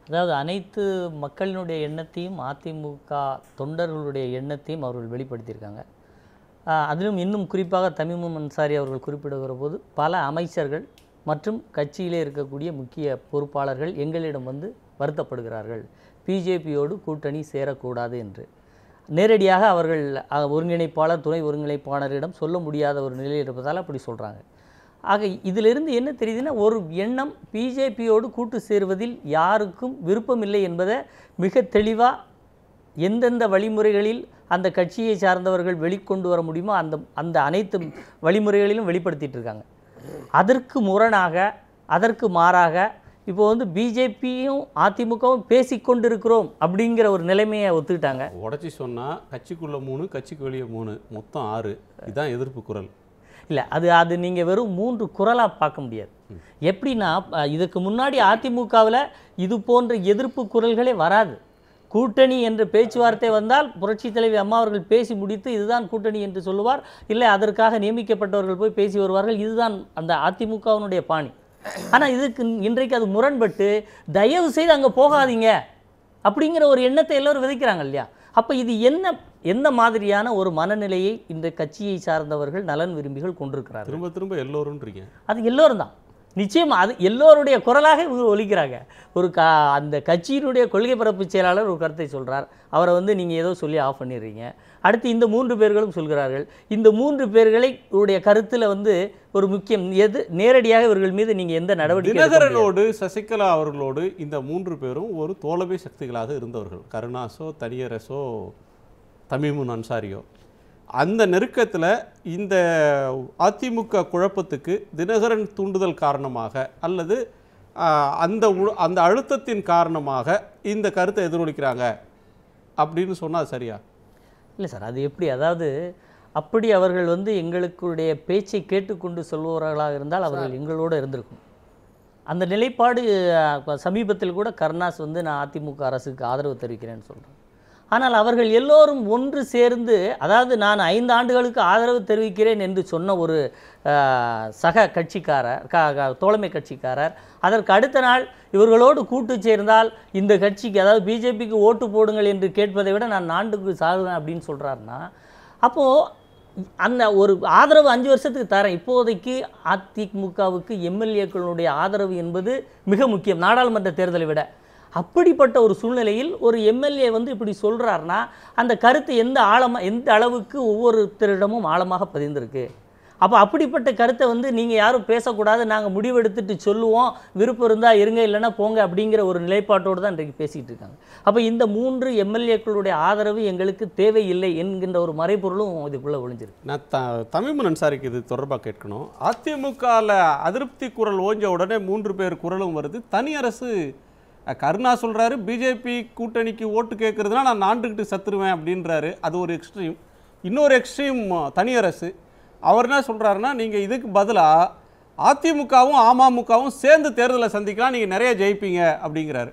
அதாவது அனைத்து மக்களினுடைய எண்ணத்தையும் அதிமுக தொண்டர்களுடைய எண்ணத்தையும் அவர்கள் வெளிப்படுத்தியிருக்காங்க. அதிலும் இன்னும் குறிப்பாக தமீமுன் அன்சாரி அவர்கள் குறிப்பிடுகிற போது பல அமைச்சர்கள் மற்றும் கட்சியிலே இருக்கக்கூடிய முக்கிய பொறுப்பாளர்கள் எங்களிடம் வந்து வருத்தப்படுகிறார்கள், பிஜேபியோடு கூட்டணி சேரக்கூடாது என்று. நேரடியாக அவர்கள் ஒருங்கிணைப்பாளர் துணை ஒருங்கிணைப்பாளரிடம் சொல்ல முடியாத ஒரு நிலையில் இருப்பதால் அப்படி சொல்கிறாங்க. ஆக இதிலிருந்து என்ன தெரியுதுன்னா, ஒரு எண்ணம் பிஜேபியோடு கூட்டு சேருவதில் யாருக்கும் விருப்பமில்லை என்பதை மிக தெளிவாக எந்தெந்த வழிமுறைகளில் அந்த கட்சியை சார்ந்தவர்கள் வெளிக்கொண்டு வர முடியுமோ அந்த அனைத்து வழிமுறைகளிலும் வெளிப்படுத்திட்டு இருக்காங்க. அதற்கு முரணாக, அதற்கு மாறாக இப்போ வந்து பிஜேபியும் அதிமுகவும் பேசிக்கொண்டிருக்கிறோம் அப்படிங்கிற ஒரு நிலைமையை ஒத்துக்கிட்டாங்க. உடச்சி சொன்னால் கட்சிக்குள்ளே 3, கட்சிக்கு வெளியே 3, மொத்தம் 6. இதுதான் எதிர்ப்பு குரல். இல்லை, அது நீங்கள் வெறும் 3 குரலாக பார்க்க முடியாது. எப்படின்னா, இதுக்கு முன்னாடி அதிமுகவில் இது போன்ற எதிர்ப்பு குரல்களே வராது. கூட்டணி என்ற பேச்சுவார்த்தை வந்தால் புரட்சித் தலைவி அம்மா அவர்கள் பேசி முடித்து இதுதான் கூட்டணி என்று சொல்லுவார். இல்லை, அதற்காக நியமிக்கப்பட்டவர்கள் போய் பேசி வருவார்கள். இதுதான் அந்த அதிமுகவினுடைய பாணி. ஆனால் இன்றைக்கு அது முரண்பட்டு தயவு செய்து அங்கே போகாதீங்க அப்படிங்கிற ஒரு எண்ணத்தை எல்லோரும் விதைக்கிறாங்க இல்லையா? அப்போ இது என்ன மாதிரியான ஒரு மனநிலையை இந்த கட்சியை சார்ந்தவர்கள் நலன் விரும்பிகள் கொண்டிருக்கிறார்கள்? திரும்ப திரும்ப எல்லோருன்றீங்க. அது எல்லோரும் தான், நிச்சயமாக அது எல்லோருடைய குரலாக இவங்க ஒலிக்கிறாங்க. அந்த கட்சியினுடைய கொள்கை பரப்பு செயலாளர் ஒரு கருத்தை சொல்கிறார், அவரை வந்து நீங்கள் ஏதோ சொல்லி ஆஃப் பண்ணிடுறீங்க. அடுத்து இந்த 3 பேர்களும் சொல்கிறார்கள். இந்த 3 பேர்களை உடைய கருத்தில் வந்து ஒரு முக்கியம் நேரடியாக இவர்கள் மீது நீங்கள் எந்த நடவடிக்கை? தினகரனோடு சசிகலா அவர்களோடு இந்த 3 பேரும் ஒரு தோழமை சக்திகளாக இருந்தவர்கள். கருணாஸோ தனியரசோ தமீமுன் அன்சாரியோ. அந்த நெருக்கத்தில் இந்த அதிமுக குழப்பத்துக்கு தினகரன் தூண்டுதல் காரணமாக அல்லது அந்த அழுத்தத்தின் காரணமாக இந்த கருத்தை எதிரொலிக்கிறாங்க அப்படின்னு சொன்னால் சரியா? இல்லை சார், அது எப்படி? அதாவது அப்படி அவர்கள் வந்து எங்களுடைய பேச்சை கேட்டுக்கொண்டு சொல்பவர்களாக இருந்தால் அவர்கள் எங்களோடு இருந்திருக்கும். அந்த நிலைப்பாடு சமீபத்தில் கூட கருணாஸ் வந்து நான் அதிமுக அரசுக்கு ஆதரவு தெரிவிக்கிறேன்னு சொல்கிறேன். ஆனால் அவர்கள் எல்லோரும் ஒன்று சேர்ந்து, அதாவது நான் 5 ஆண்டுகளுக்கு ஆதரவு தெரிவிக்கிறேன் என்று சொன்ன ஒரு சக கட்சிக்காரர், தோழமை கட்சிக்காரர், அதற்கு அடுத்த நாள் இவர்களோடு கூட்டு சேர்ந்தால் இந்த கட்சிக்கு, அதாவது பிஜேபிக்கு ஓட்டு போடுங்கள் என்று கேட்பதை விட நான் நாட்டுக்கு சாகுவேன் அப்படின்னு சொல்கிறாருன்னா, அப்போது அந்த ஒரு ஆதரவு 5 வருஷத்துக்கு தரேன். இப்போதைக்கு அதிமுகவுக்கு எம்எல்ஏக்களுடைய ஆதரவு என்பது மிக முக்கியம், நாடாளுமன்ற தேர்தலை விட. அப்படிப்பட்ட ஒரு சூழ்நிலையில் ஒரு எம்எல்ஏ வந்து இப்படி சொல்கிறாருன்னா அந்த கருத்து எந்த அளவுக்கு ஒவ்வொருத்தரிடமும் ஆழமாக பதிந்திருக்கு. அப்போ அப்படிப்பட்ட கருத்தை வந்து நீங்கள் யாரும் பேசக்கூடாது, நாங்கள் முடிவெடுத்துட்டு சொல்லுவோம், விருப்பம் இருந்தால் இருங்க, இல்லைன்னா போங்க அப்படிங்கிற ஒரு நிலைப்பாட்டோடு தான் இன்றைக்கு பேசிகிட்டு இருக்காங்க. அப்போ இந்த 3 எம்எல்ஏக்களுடைய ஆதரவு எங்களுக்கு தேவையில்லை என்கின்ற ஒரு மறைபொருளும் இதுக்குள்ளே ஒழிஞ்சிருக்கு. நான் தமீமுன் அன்சாரிக்கு இது தொடர்பாக கேட்கணும். அதிமுகவில் அதிருப்தி குரல் ஓஞ்ச உடனே 3 பேர் குரலும் வருது. தனியரசு கருணா சொல்கிறாரு, பிஜேபி கூட்டணிக்கு ஓட்டு கேட்குறதுனா நான் நாண்டுக்கிட்டு சத்துருவேன் அப்படின்றாரு. அது ஒரு எக்ஸ்ட்ரீம். இன்னொரு எக்ஸ்ட்ரீம் தனியரசு. அவர் என்ன சொல்கிறாருன்னா, நீங்கள் இதுக்கு பதிலாக அதிமுகவும் அமமுகவும் சேர்ந்து தேர்தலை சந்திக்கலாம், நீங்கள் நிறைய ஜெயிப்பீங்க அப்படிங்கிறாரு.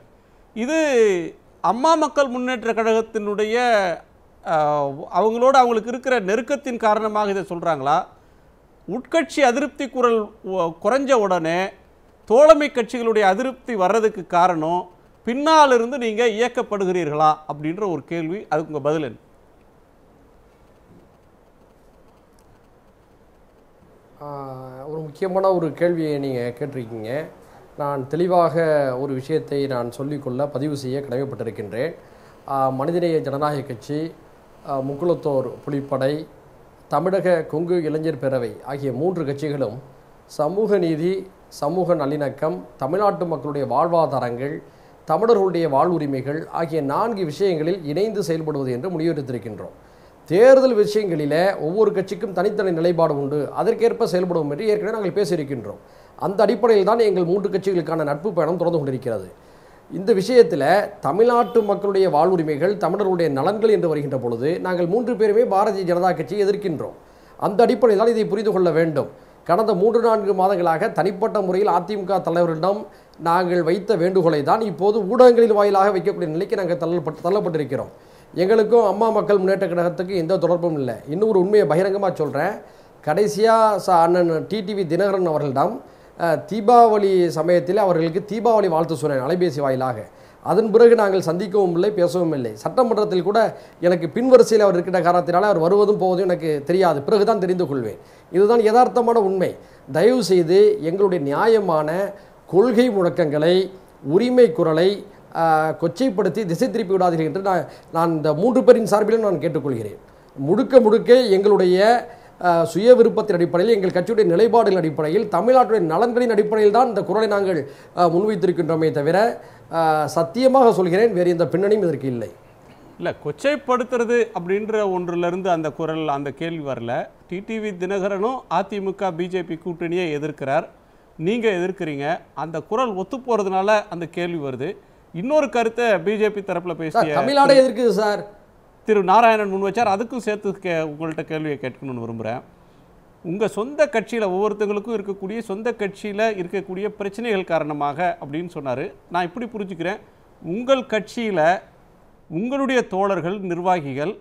இது அம்மா மக்கள் முன்னேற்ற கழகத்தினுடைய அவங்களுக்கு இருக்கிற நெருக்கத்தின் காரணமாக இதை சொல்கிறாங்களா? உட்கட்சி அதிருப்தி குரல் குறைஞ்ச உடனே தோழமை கட்சிகளுடைய அதிருப்தி வர்றதுக்கு காரணம் பின்னால் இருந்து நீங்கள் இயக்கப்படுகிறீர்களா அப்படின்ற ஒரு கேள்வி. அதுக்கு உங்கள் பதில் என்ன? ஒரு முக்கியமான ஒரு கேள்வியை நீங்கள் கேட்டிருக்கீங்க. நான் தெளிவாக ஒரு விஷயத்தை நான் சொல்லிக்கொள்ள பதிவு செய்ய கடமைப்பட்டிருக்கின்றேன். மனிதநேய ஜனநாயக கட்சி, முக்குளத்தோர் புலிப்படை, தமிழக கொங்கு இளைஞர் பேரவை ஆகிய 3 கட்சிகளும் சமூக நீதி, சமூக நல்லிணக்கம், தமிழ்நாட்டு மக்களுடைய வாழ்வாதாரங்கள், தமிழர்களுடைய வாழ்வுரிமைகள் ஆகிய 4 விஷயங்களில் இணைந்து செயல்படுவது என்று முடிவெடுத்திருக்கின்றோம். தேர்தல் விஷயங்களில் ஒவ்வொரு கட்சிக்கும் தனித்தனி நிலைப்பாடு உண்டு, அதற்கேற்ப செயல்படுவோம் என்று ஏற்கனவே நாங்கள் பேசியிருக்கின்றோம். அந்த அடிப்படையில் தான் எங்கள் 3 கட்சிகளுக்கான நட்பு பயணம் தொடர்ந்து கொண்டிருக்கிறது. இந்த விஷயத்தில் தமிழ்நாட்டு மக்களுடைய வாழ்வுரிமைகள், தமிழர்களுடைய நலன்கள் என்று வருகின்ற பொழுது நாங்கள் 3 பேருமே பாரதிய ஜனதா கட்சியை எதிர்க்கின்றோம். அந்த அடிப்படையில் தான் இதை புரிந்து கொள்ள வேண்டும். கடந்த 3-4 மாதங்களாக தனிப்பட்ட முறையில் அதிமுக தலைவரிடம் நாங்கள் வைத்த வேண்டுகோளை தான் இப்போது ஊடகங்களின் வாயிலாக வைக்கக்கூடிய நிலைக்கு நாங்கள் தள்ளப்பட்டிருக்கிறோம். எங்களுக்கும் அம்மா மக்கள் முன்னேற்ற கழகத்துக்கு எந்த தொடர்பும் இல்லை. இன்னொரு உண்மையை பகிரங்கமாக சொல்கிறேன். கடைசியாக அண்ணன் டிடிவி தினகரன் அவர்களிடம் தீபாவளி சமயத்தில் அவர்களுக்கு தீபாவளி வாழ்த்து சொன்னேன் அலைபேசி வாயிலாக. அதன் பிறகு நாங்கள் சந்திக்கவும் இல்லை, பேசவும் இல்லை. சட்டமன்றத்தில் கூட எனக்கு பின்வரிசையில் அவர் இருக்கிற காரணத்தினால அவர் வருவதும் போவதும் எனக்கு தெரியாது, பிறகுதான் தெரிந்து கொள்வேன். இதுதான் யதார்த்தமான உண்மை. தயவு செய்து எங்களுடைய நியாயமான கொள்கை முழக்கங்களை, உரிமை குரலை கொச்சைப்படுத்தி திசை திருப்பி விடாதீர்கள் என்று நான் இந்த 3 பேரின் சார்பிலும் நான் கேட்டுக்கொள்கிறேன். முழுக்க எங்களுடைய சுய விருப்பத்தின் அடிப்படையில், எங்கள் கட்சியுடைய நிலைப்பாடுகளின் அடிப்படையில், தமிழ்நாட்டுடைய நலன்களின் அடிப்படையில் தான் இந்த குரலை நாங்கள் முன்வைத்திருக்கின்றோமே தவிர சத்தியமாக சொல்கிறேன், வேறு எந்த பின்னணியும் இதற்கு இல்லை. இல்லை, கொச்சைப்படுத்துறது அப்படின்ற ஒன்றிலிருந்து அந்த குரல், அந்த கேள்வி வரல. டிடிவி தினகரனும் அதிமுக பிஜேபி கூட்டணியை எதிர்க்கிறார், நீங்கள் எதிர்க்கிறீங்க. அந்த குரல் ஒத்து போகிறதுனால அந்த கேள்வி வருது. இன்னொரு கருத்தை பிஜேபி தரப்பில் பேசிய தமிழ்நாடே எதிர்க்குது சார் திரு நாராயணன் முன் வச்சார். அதுக்கும் சேர்த்து உங்கள்கிட்ட கேள்வியை கேட்கணும்னு விரும்புகிறேன். உங்கள் சொந்த கட்சியில் ஒவ்வொருத்தங்களுக்கும் இருக்கக்கூடிய சொந்த கட்சியில் இருக்கக்கூடிய பிரச்சனைகள் காரணமாக அப்படின்னு சொன்னார். நான் இப்படி புரிஞ்சுக்கிறேன், உங்கள் கட்சியில் உங்களுடைய தோழர்கள், நிர்வாகிகள்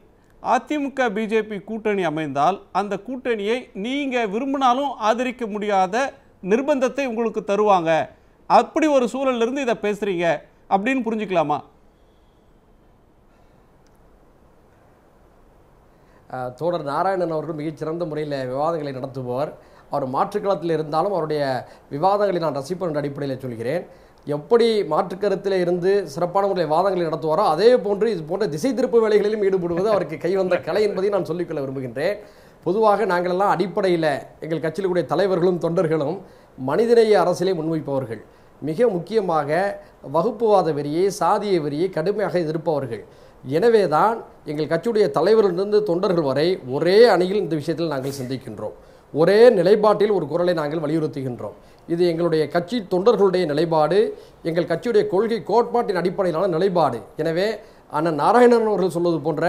அதிமுக பிஜேபி கூட்டணி அமைந்தால் அந்த கூட்டணியை நீங்கள் விரும்பினாலும் ஆதரிக்க முடியாத நிர்பந்தத்தை உங்களுக்கு தருவாங்க, அப்படி ஒரு சூழலிருந்து இதை பேசுகிறீங்க அப்படின்னு புரிஞ்சுக்கலாமா? தோழர் நாராயணன் அவர்கள் மிகச்சிறந்த முறையில் விவாதங்களை நடத்துபவர். அவர் மாற்றுக்களத்தில் இருந்தாலும் அவருடைய விவாதங்களை நான் ரசிப்பேன் என்ற அடிப்படையில் சொல்கிறேன். எப்படி மாற்றுக்கருத்தில் இருந்து சிறப்பான முறையில் விவாதங்களை நடத்துவாரோ அதே போன்று இது போன்ற திசை திருப்பு வேலைகளிலும் ஈடுபடுவது அவருக்கு கைவந்த கலை என்பதை நான் சொல்லிக்கொள்ள விரும்புகின்றேன். பொதுவாக நாங்கள் எல்லாம் அடிப்படையில் எங்கள் கட்சியில் கூடிய தலைவர்களும் தொண்டர்களும் மனிதநேய அரசியலை முன்வைப்பவர்கள். மிக முக்கியமாக வகுப்புவாத வெறியை, சாதிய வெறியை கடுமையாக எதிர்ப்பவர்கள். எனவே தான் எங்கள் கட்சியுடைய தலைவரிலிருந்து தொண்டர்கள் வரை ஒரே அணியில் இந்த விஷயத்தில் நாங்கள் சிந்திக்கின்றோம். ஒரே நிலைப்பாட்டில் ஒரு குரலை நாங்கள் வலியுறுத்துகின்றோம். இது எங்களுடைய கட்சி தொண்டர்களுடைய நிலைப்பாடு, எங்கள் கட்சியுடைய கொள்கை கோட்பாட்டின் அடிப்படையிலான நிலைப்பாடு. எனவே அண்ணன் நாராயணன் அவர்கள் சொல்வது போன்ற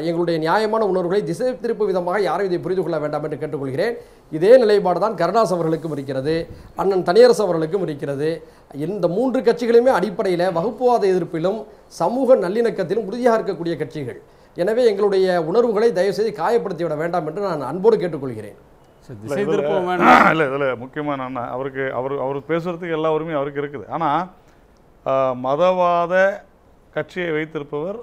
எங்களுடைய நியாயமான உணர்வுகளை திசை திருப்பு விதமாக யாரும் இதை புரிந்து கொள்ள வேண்டாம் என்று கேட்டுக்கொள்கிறேன். இதே நிலைப்பாடு தான் கருணாஸ் அவர்களுக்கும் இருக்கிறது, அண்ணன் தனியரசு அவர்களுக்கும் இருக்கிறது. இந்த 3 கட்சிகளுமே அடிப்படையில் வகுப்புவாத எதிர்ப்பிலும் சமூக நல்லிணக்கத்திலும் உறுதியாக இருக்கக்கூடிய கட்சிகள். எனவே எங்களுடைய உணர்வுகளை தயவுசெய்து காயப்படுத்தி விட வேண்டாம் என்று நான் அன்போடு கேட்டுக்கொள்கிறேன். இல்லை, இதில் முக்கியமான அவர் பேசுகிறதுக்கு எல்லா உரிமையும் அவருக்கு இருக்குது. ஆனால் மதவாத கட்சியை வைத்திருப்பவர்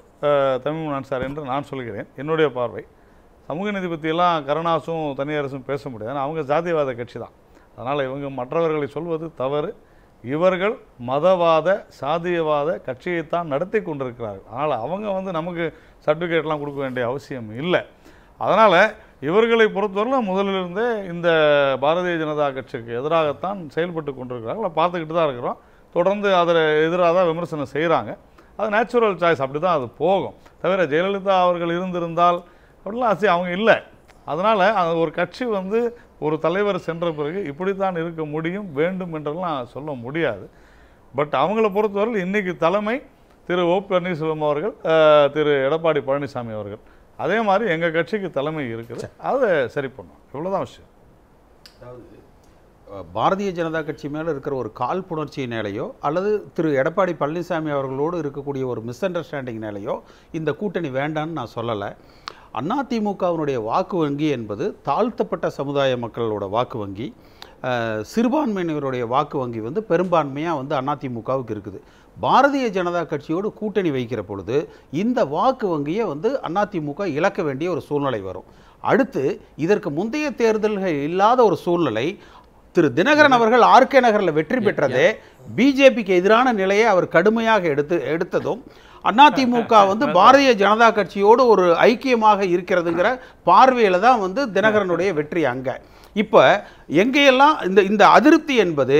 தமிழ் அன்சாரி என்று நான் சொல்கிறேன். என்னுடைய பார்வை சமூக நீதி பற்றியெல்லாம் கருணாசும் தனியரசும் பேச முடியாது, அவங்க ஜாதிவாத கட்சி தான். அதனால் இவங்க மற்றவர்களை சொல்வது தவறு. இவர்கள் மதவாத சாதியவாத கட்சியைத்தான் நடத்தி கொண்டிருக்கிறார்கள். அதனால் அவங்க நமக்கு சர்டிஃபிகேட்லாம் கொடுக்க வேண்டிய அவசியம் இல்லை. அதனால் இவர்களை பொறுத்தவரையில் முதலிலிருந்தே இந்த பாரதிய ஜனதா கட்சிக்கு எதிராகத்தான் செயல்பட்டு கொண்டிருக்கிறார்கள். பார்த்துக்கிட்டு தான் இருக்கிறோம். தொடர்ந்து அதில் எதிராக தான் விமர்சனம் செய்கிறாங்க. அது நேச்சுரல் சாய்ஸ், அப்படி தான் அது போகும். தவிர ஜெயலலிதா அவர்கள் இருந்திருந்தால் அப்படிலாம் அவங்க இல்லை. அதனால் ஒரு கட்சி ஒரு தலைவர் சென்ற பிறகு இப்படித்தான் இருக்க முடியும், வேண்டும் என்றெல்லாம் சொல்ல முடியாது. பட் அவங்கள பொறுத்தவரையில் இன்றைக்கி தலைமை திரு ஓ பன்னீர்செல்வம் அவர்கள், திரு எடப்பாடி பழனிசாமி அவர்கள். அதே மாதிரி எங்கள் கட்சிக்கு தலைமை இருக்குது, அதை சரி பண்ணோம். இவ்வளோதான் விஷயம். அதாவது பாரதிய ஜனதா கட்சி மேலே இருக்கிற ஒரு காழ்ப்புணர்ச்சியினாலேயோ அல்லது திரு எடப்பாடி பழனிசாமி அவர்களோடு இருக்கக்கூடிய ஒரு மிஸ் அண்டர்ஸ்டாண்டிங்னாலேயோ இந்த கூட்டணி வேண்டான்னு நான் சொல்லலை. அதிமுகவினுடைய வாக்கு வங்கி என்பது தாழ்த்தப்பட்ட சமுதாய மக்களோட வாக்கு வங்கி, சிறுபான்மையினருடைய வாக்கு வங்கி பெரும்பான்மையாக அதிமுகவுக்கு இருக்குது. பாரதிய ஜனதா கட்சியோடு கூட்டணி வைக்கிற பொழுது இந்த வாக்கு வங்கியை அதிமுக இழக்க வேண்டிய ஒரு சூழ்நிலை வரும். அடுத்து இதற்கு முந்தைய தேர்தல்கள் இல்லாத ஒரு சூழ்நிலை. திரு தினகரன் அவர்கள் ஆர்கே நகரில் வெற்றி பெற்றதே பிஜேபிக்கு எதிரான நிலையை அவர் கடுமையாக எடுத்ததும் அதிமுக பாரதிய ஜனதா கட்சியோடு ஒரு ஐக்கியமாக இருக்கிறதுங்கிற பார்வையில் தான் தினகரனுடைய வெற்றி. அங்கே இப்போ எங்கேயெல்லாம் இந்த அதிருப்தி என்பது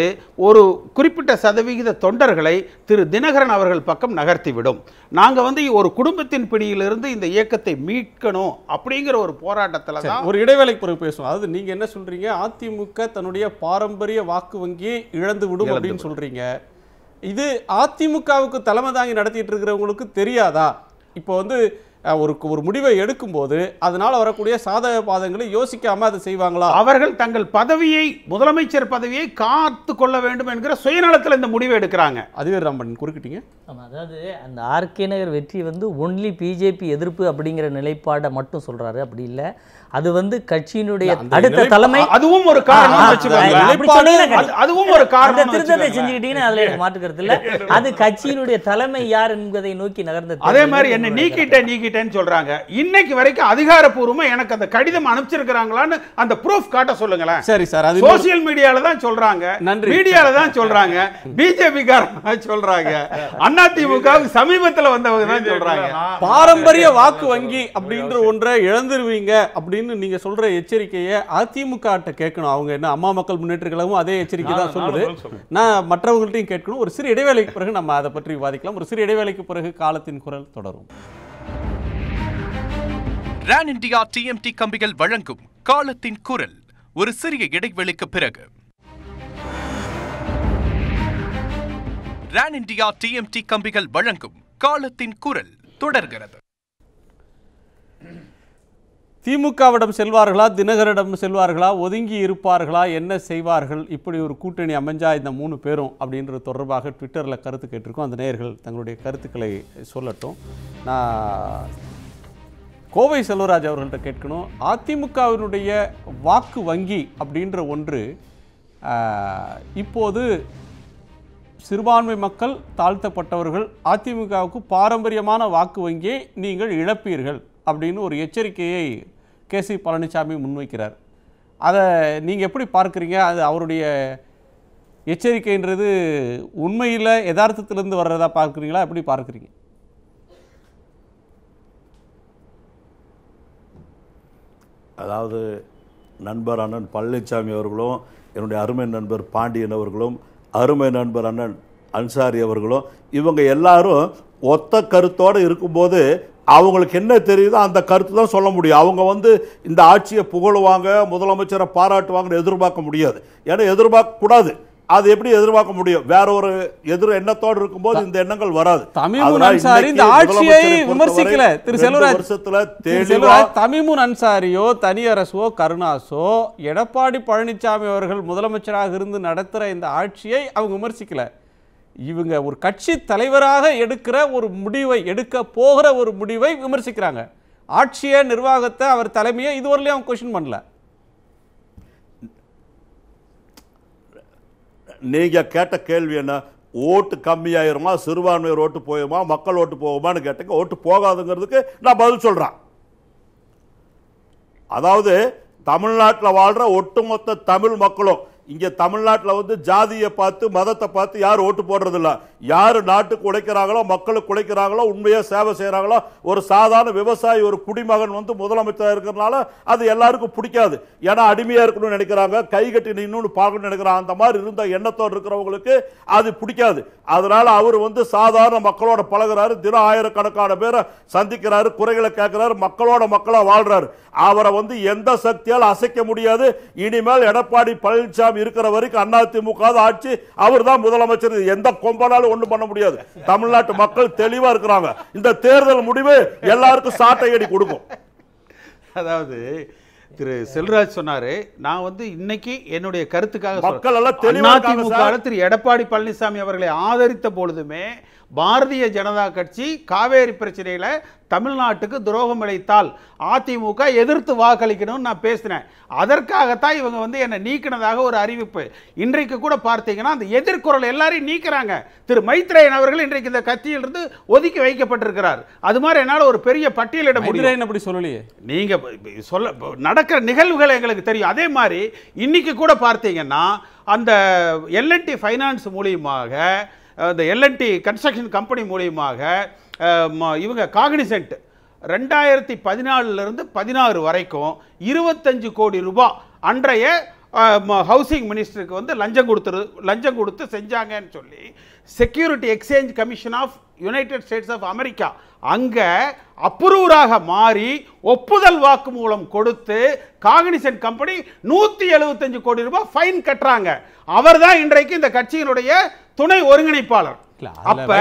ஒரு குறிப்பிட்ட சதவிகித தொண்டர்களை திரு தினகரன் அவர்கள் பக்கம் நகர்த்திவிடும். நாங்கள் ஒரு குடும்பத்தின் பிடியிலிருந்து இந்த இயக்கத்தை மீட்கணும் அப்படிங்கிற ஒரு போராட்டத்தில் தான் ஒரு இடைவேளைக்கு பிறகு பேசுவோம். அதாவது நீங்கள் என்ன சொல்கிறீங்க, அதிமுக தன்னுடைய பாரம்பரிய வாக்கு வங்கியை இழந்து விடும் அப்படின்னு சொல்கிறீங்க. இது அதிமுகவுக்கு தலைமை தாங்கி நடத்திட்டு இருக்கிறவங்களுக்கு தெரியாதா? இப்போ ஒரு முடிவை எடுக்கும்போது அதனால் வரக்கூடிய சாதக பாதங்களை யோசிக்காமல் அதை செய்வாங்களா? அவர்கள் தங்கள் பதவியை, முதலமைச்சர் பதவியை காத்து கொள்ள வேண்டும் என்கிற சுயநலத்தில் இந்த முடிவை எடுக்கிறாங்க. அதுவே ராமன் குறுக்கிட்டீங்க. ஆமாம், அதாவது அந்த ஆர்கே நகர் வெற்றி வந்து ஒன்லி பிஜேபி எதிர்ப்பு அப்படிங்கிற நிலைப்பாடை மட்டும் சொல்றாரு. அப்படி இல்லை, அது வந்து கட்சியினுடைய அடுத்த தலைமை அதுவும் ஒரு காரணம் வச்சுக்கோங்க. அதுவும் ஒரு காரணம். அந்த திருத்தத்தை செஞ்சுக்கிட்டீங்கன்னா அதுல எனக்கு மாற்றுக்கிறது இல்லை. அது கட்சியினுடைய தலைமை யார் என்பதை நோக்கி நகர்ந்த. அதே மாதிரி என்ன நீக்கிட்டேன்னு சொல்றாங்க. இன்னைக்கு வரைக்கும் அதிகாரப்பூர்வமா எனக்கு அந்த கடிதம் அனுப்பிச்சிருக்காங்களான்னு அந்த ப்ரூஃப் காட்ட சொல்லுங்களேன். சரி சார், அது சோசியல் மீடியால தான் சொல்றாங்க, மீடியால தான் சொல்றாங்க, பிஜேபி காரங்க சொல்றாங்க, அதிமுக சமீபத்தில் வந்தவங்க தான் சொல்றாங்க. பாரம்பரிய வாக்கு வங்கி அப்படின்ற ஒன்றை இழந்துருவீங்க அப்படின்னு நீங்க சொல்ற எச்சரிக்கையை அதிமுக கேட்கணும். அவங்க என்ன அம்மா மக்கள் முன்னேற்ற கழகமும் அதே எச்சரிக்கை தான் சொல்லுது. நான் மற்றவங்கள்ட்டையும் கேட்கணும். ஒரு சிறு இடைவேளைக்கு பிறகு நம்ம அதை பற்றி விவாதிக்கலாம். ஒரு சிறு இடைவேளைக்கு பிறகு காலத்தின் குரல் தொடரும். ரான் இந்தியா டிஎம்டி கம்பிகள் வழங்கும் காலத்தின் குரல் ஒரு சிறிய இடைவெளிக்கு பிறகு. ரான் இந்தியா டிஎம்டி கம்பிகள் வழங்கும் காலத்தின் குரல் தொடர்கிறது. திமுகவிடம் செல்வார்களா, தினகரிடம் செல்வார்களா, ஒதுங்கி இருப்பார்களா, என்ன செய்வார்கள், இப்படி ஒரு கூட்டணி அமைஞ்சா இந்த 3 பேரும் அப்படின்றது தொடர்பாக ட்விட்டரில் கருத்து கேட்டிருக்கோம். அந்த நேயர்கள் தங்களுடைய கருத்துக்களை சொல்லட்டும். நான் கோவை செல்வராஜ் அவர்கள்ட்ட கேட்கணும். அதிமுகவினுடைய வாக்கு வங்கி அப்படின்ற ஒன்று இப்போது சிறுபான்மை மக்கள், தாழ்த்தப்பட்டவர்கள், அதிமுகவுக்கு பாரம்பரியமான வாக்கு வங்கியை நீங்கள் இழப்பீர்கள் அப்படின்னு ஒரு எச்சரிக்கையை கேசி பழனிசாமி முன்வைக்கிறார். அதை நீங்கள் எப்படி பார்க்குறீங்க? அது அவருடைய எச்சரிக்கைன்றது உண்மையில் யதார்த்தத்திலிருந்து வர்றதா பார்க்குறீங்களா? எப்படி பார்க்குறீங்க? அதாவது நண்பர் அண்ணன் பழனிசாமி அவர்களும் என்னுடைய அருமை நண்பர் பாண்டியன் அவர்களும் அருமை நண்பர் அண்ணன் அன்சாரி அவர்களும் இவங்க எல்லாரும் ஒத்த கருத்தோடு இருக்கும்போது அவங்களுக்கு என்ன தெரியுதோ அந்த கருத்து தான் சொல்ல முடியும். அவங்க வந்து இந்த ஆட்சியை புகழுவாங்க, முதலமைச்சரை பாராட்டுவாங்கன்னு எதிர்பார்க்க முடியாது. ஏன்னா எதிர்பார்க்கக்கூடாது. அது எப்படி எதிர்பார்க்க முடியும்? வேற ஒரு எதிர் எண்ணத்தோடு இருக்கும்போது இந்த எண்ணங்கள் வராது. தமீமுன் அன்சாரி இந்த ஆட்சியை விமர்சிக்கல. திரு செல்வராஜ், தமீமுன் அன்சாரியோ தனியரசோ கருணாசோ எடப்பாடி பழனிசாமி அவர்கள் முதலமைச்சராக இருந்து நடத்துகிற இந்த ஆட்சியை அவங்க விமர்சிக்கல. இவங்க ஒரு கட்சி தலைவராக எடுக்க போகிற ஒரு முடிவை விமர்சிக்கிறாங்க. ஆட்சியை, நிர்வாகத்தை, அவர் தலைமையை இதுவரையிலும் அவங்க கொஸ்டின் பண்ணல. நீங்க கேட்ட கேள்வி என்ன? ஓட்டு கம்மியாயிருமா, சிறுபான்மையர் ஓட்டு போயுமா, மக்கள் ஓட்டு போகுமான்னு கேட்டீங்க. ஓட்டு போகாதுங்கிறதுக்கு நான் பதில் சொல்றேன். அதாவது தமிழ்நாட்டில் வாழ்ற ஒட்டுமொத்த தமிழ் மக்களும் இங்கே தமிழ்நாட்டில் வந்து ஜாதியை பார்த்து மதத்தை பார்த்து யாரும் ஓட்டு போடுறதில்ல. யார் நாட்டுக்கு உழைக்கிறாங்களோ, மக்களுக்கு உழைக்கிறாங்களோ, உண்மையாக சேவை செய்கிறாங்களோ, ஒரு சாதாரண விவசாயி, ஒரு குடிமகன் வந்து முதலமைச்சராக இருக்கிறதுனால அது எல்லாருக்கும் பிடிக்காது. ஏன்னா அடிமையாக இருக்கணும்னு நினைக்கிறாங்க, கை கட்டி நின்று பார்க்கணும்னு நினைக்கிறாங்க. அந்த மாதிரி இருந்த எண்ணத்தோடு இருக்கிறவங்களுக்கு அது பிடிக்காது. அதனால அவர் வந்து சாதாரண மக்களோட பழகிறாரு, தினம் ஆயிரக்கணக்கான பேரை சந்திக்கிறாரு, குறைகளை கேட்கிறாரு, மக்களோட மக்களாக வாழ்றாரு. அவரை வந்து எந்த சக்தியால் அசைக்க முடியாது. இனிமேல் எடப்பாடி பழனிசாமி இருக்கிற வரைக்கும் அதிமுக ஆட்சி, அவர் தான் முதலமைச்சர். எந்த கொம்பனாலும் ஒண்ணும் பண்ண முடியாது. தமிழ்நாட்டு மக்கள் தெளிவா இருக்கிறாங்க. இந்த தேர்தல் முடிவு எல்லாருக்கும் சாட்டை அடி கொடுக்கும். அதாவது திரு செல்வராஜ் சொன்னாரு, நான் வந்து இன்னைக்கு என்னுடைய கருத்துக்காக மக்கள் எல்லாம் தெளிவா அதிமுக திரு எடப்பாடி பழனிசாமி அவர்களை ஆதரித்த பொழுதுமே பாரதிய ஜனதா கட்சி காவேரி பிரச்சனையில தமிழ்நாட்டுக்கு துரோகம் இழைத்தால் அதிமுக எதிர்த்து வாக்களிக்கணும்னு நான் பேசினேன். அதற்காகத்தான் இவங்க வந்து என்னை நீக்கினதாக ஒரு அறிவிப்பு. இன்றைக்கு கூட பார்த்தீங்கன்னா அந்த எதிர்குரல் எல்லாரையும் நீக்கிறாங்க. திரு மைத்ரேயன் அவர்கள் இன்றைக்கு இந்த கட்சியிலிருந்து ஒதுக்கி வைக்கப்பட்டிருக்கிறார். அது மாதிரி என்னால் ஒரு பெரிய பட்டியலிட முடியும். அப்படி சொல்லலையே. நீங்க சொல்ல நடக்கிற நிகழ்வுகள் எங்களுக்கு தெரியும். அதே மாதிரி இன்னைக்கு கூட பார்த்தீங்கன்னா அந்த எல்என்டி ஃபைனான்ஸ் மூலியமாக, அந்த எல்என்டி கன்ஸ்ட்ரக்ஷன் கம்பெனி மூலியமாக இவங்க காக்னிசென்ட் 2014 16 வரைக்கும் 25 கோடி ரூபாய் அன்றைய ஹவுசிங் மினிஸ்டருக்கு வந்து லஞ்சம் கொடுத்து செஞ்சாங்கன்னு சொல்லி security exchange commission of United States of America அங்க அப்ரூவராக மாறி ஒப்புதல் வாக்கு மூலம் கொடுத்து காக்னிசென்ட் கம்பெனி 175 கோடி ரூபாய் ஃபைன் கட்டுறாங்க. அவர் தான் இன்றைக்கு இந்த கட்சியினுடைய துணை ஒருங்கிணைப்பாளர். அப்ப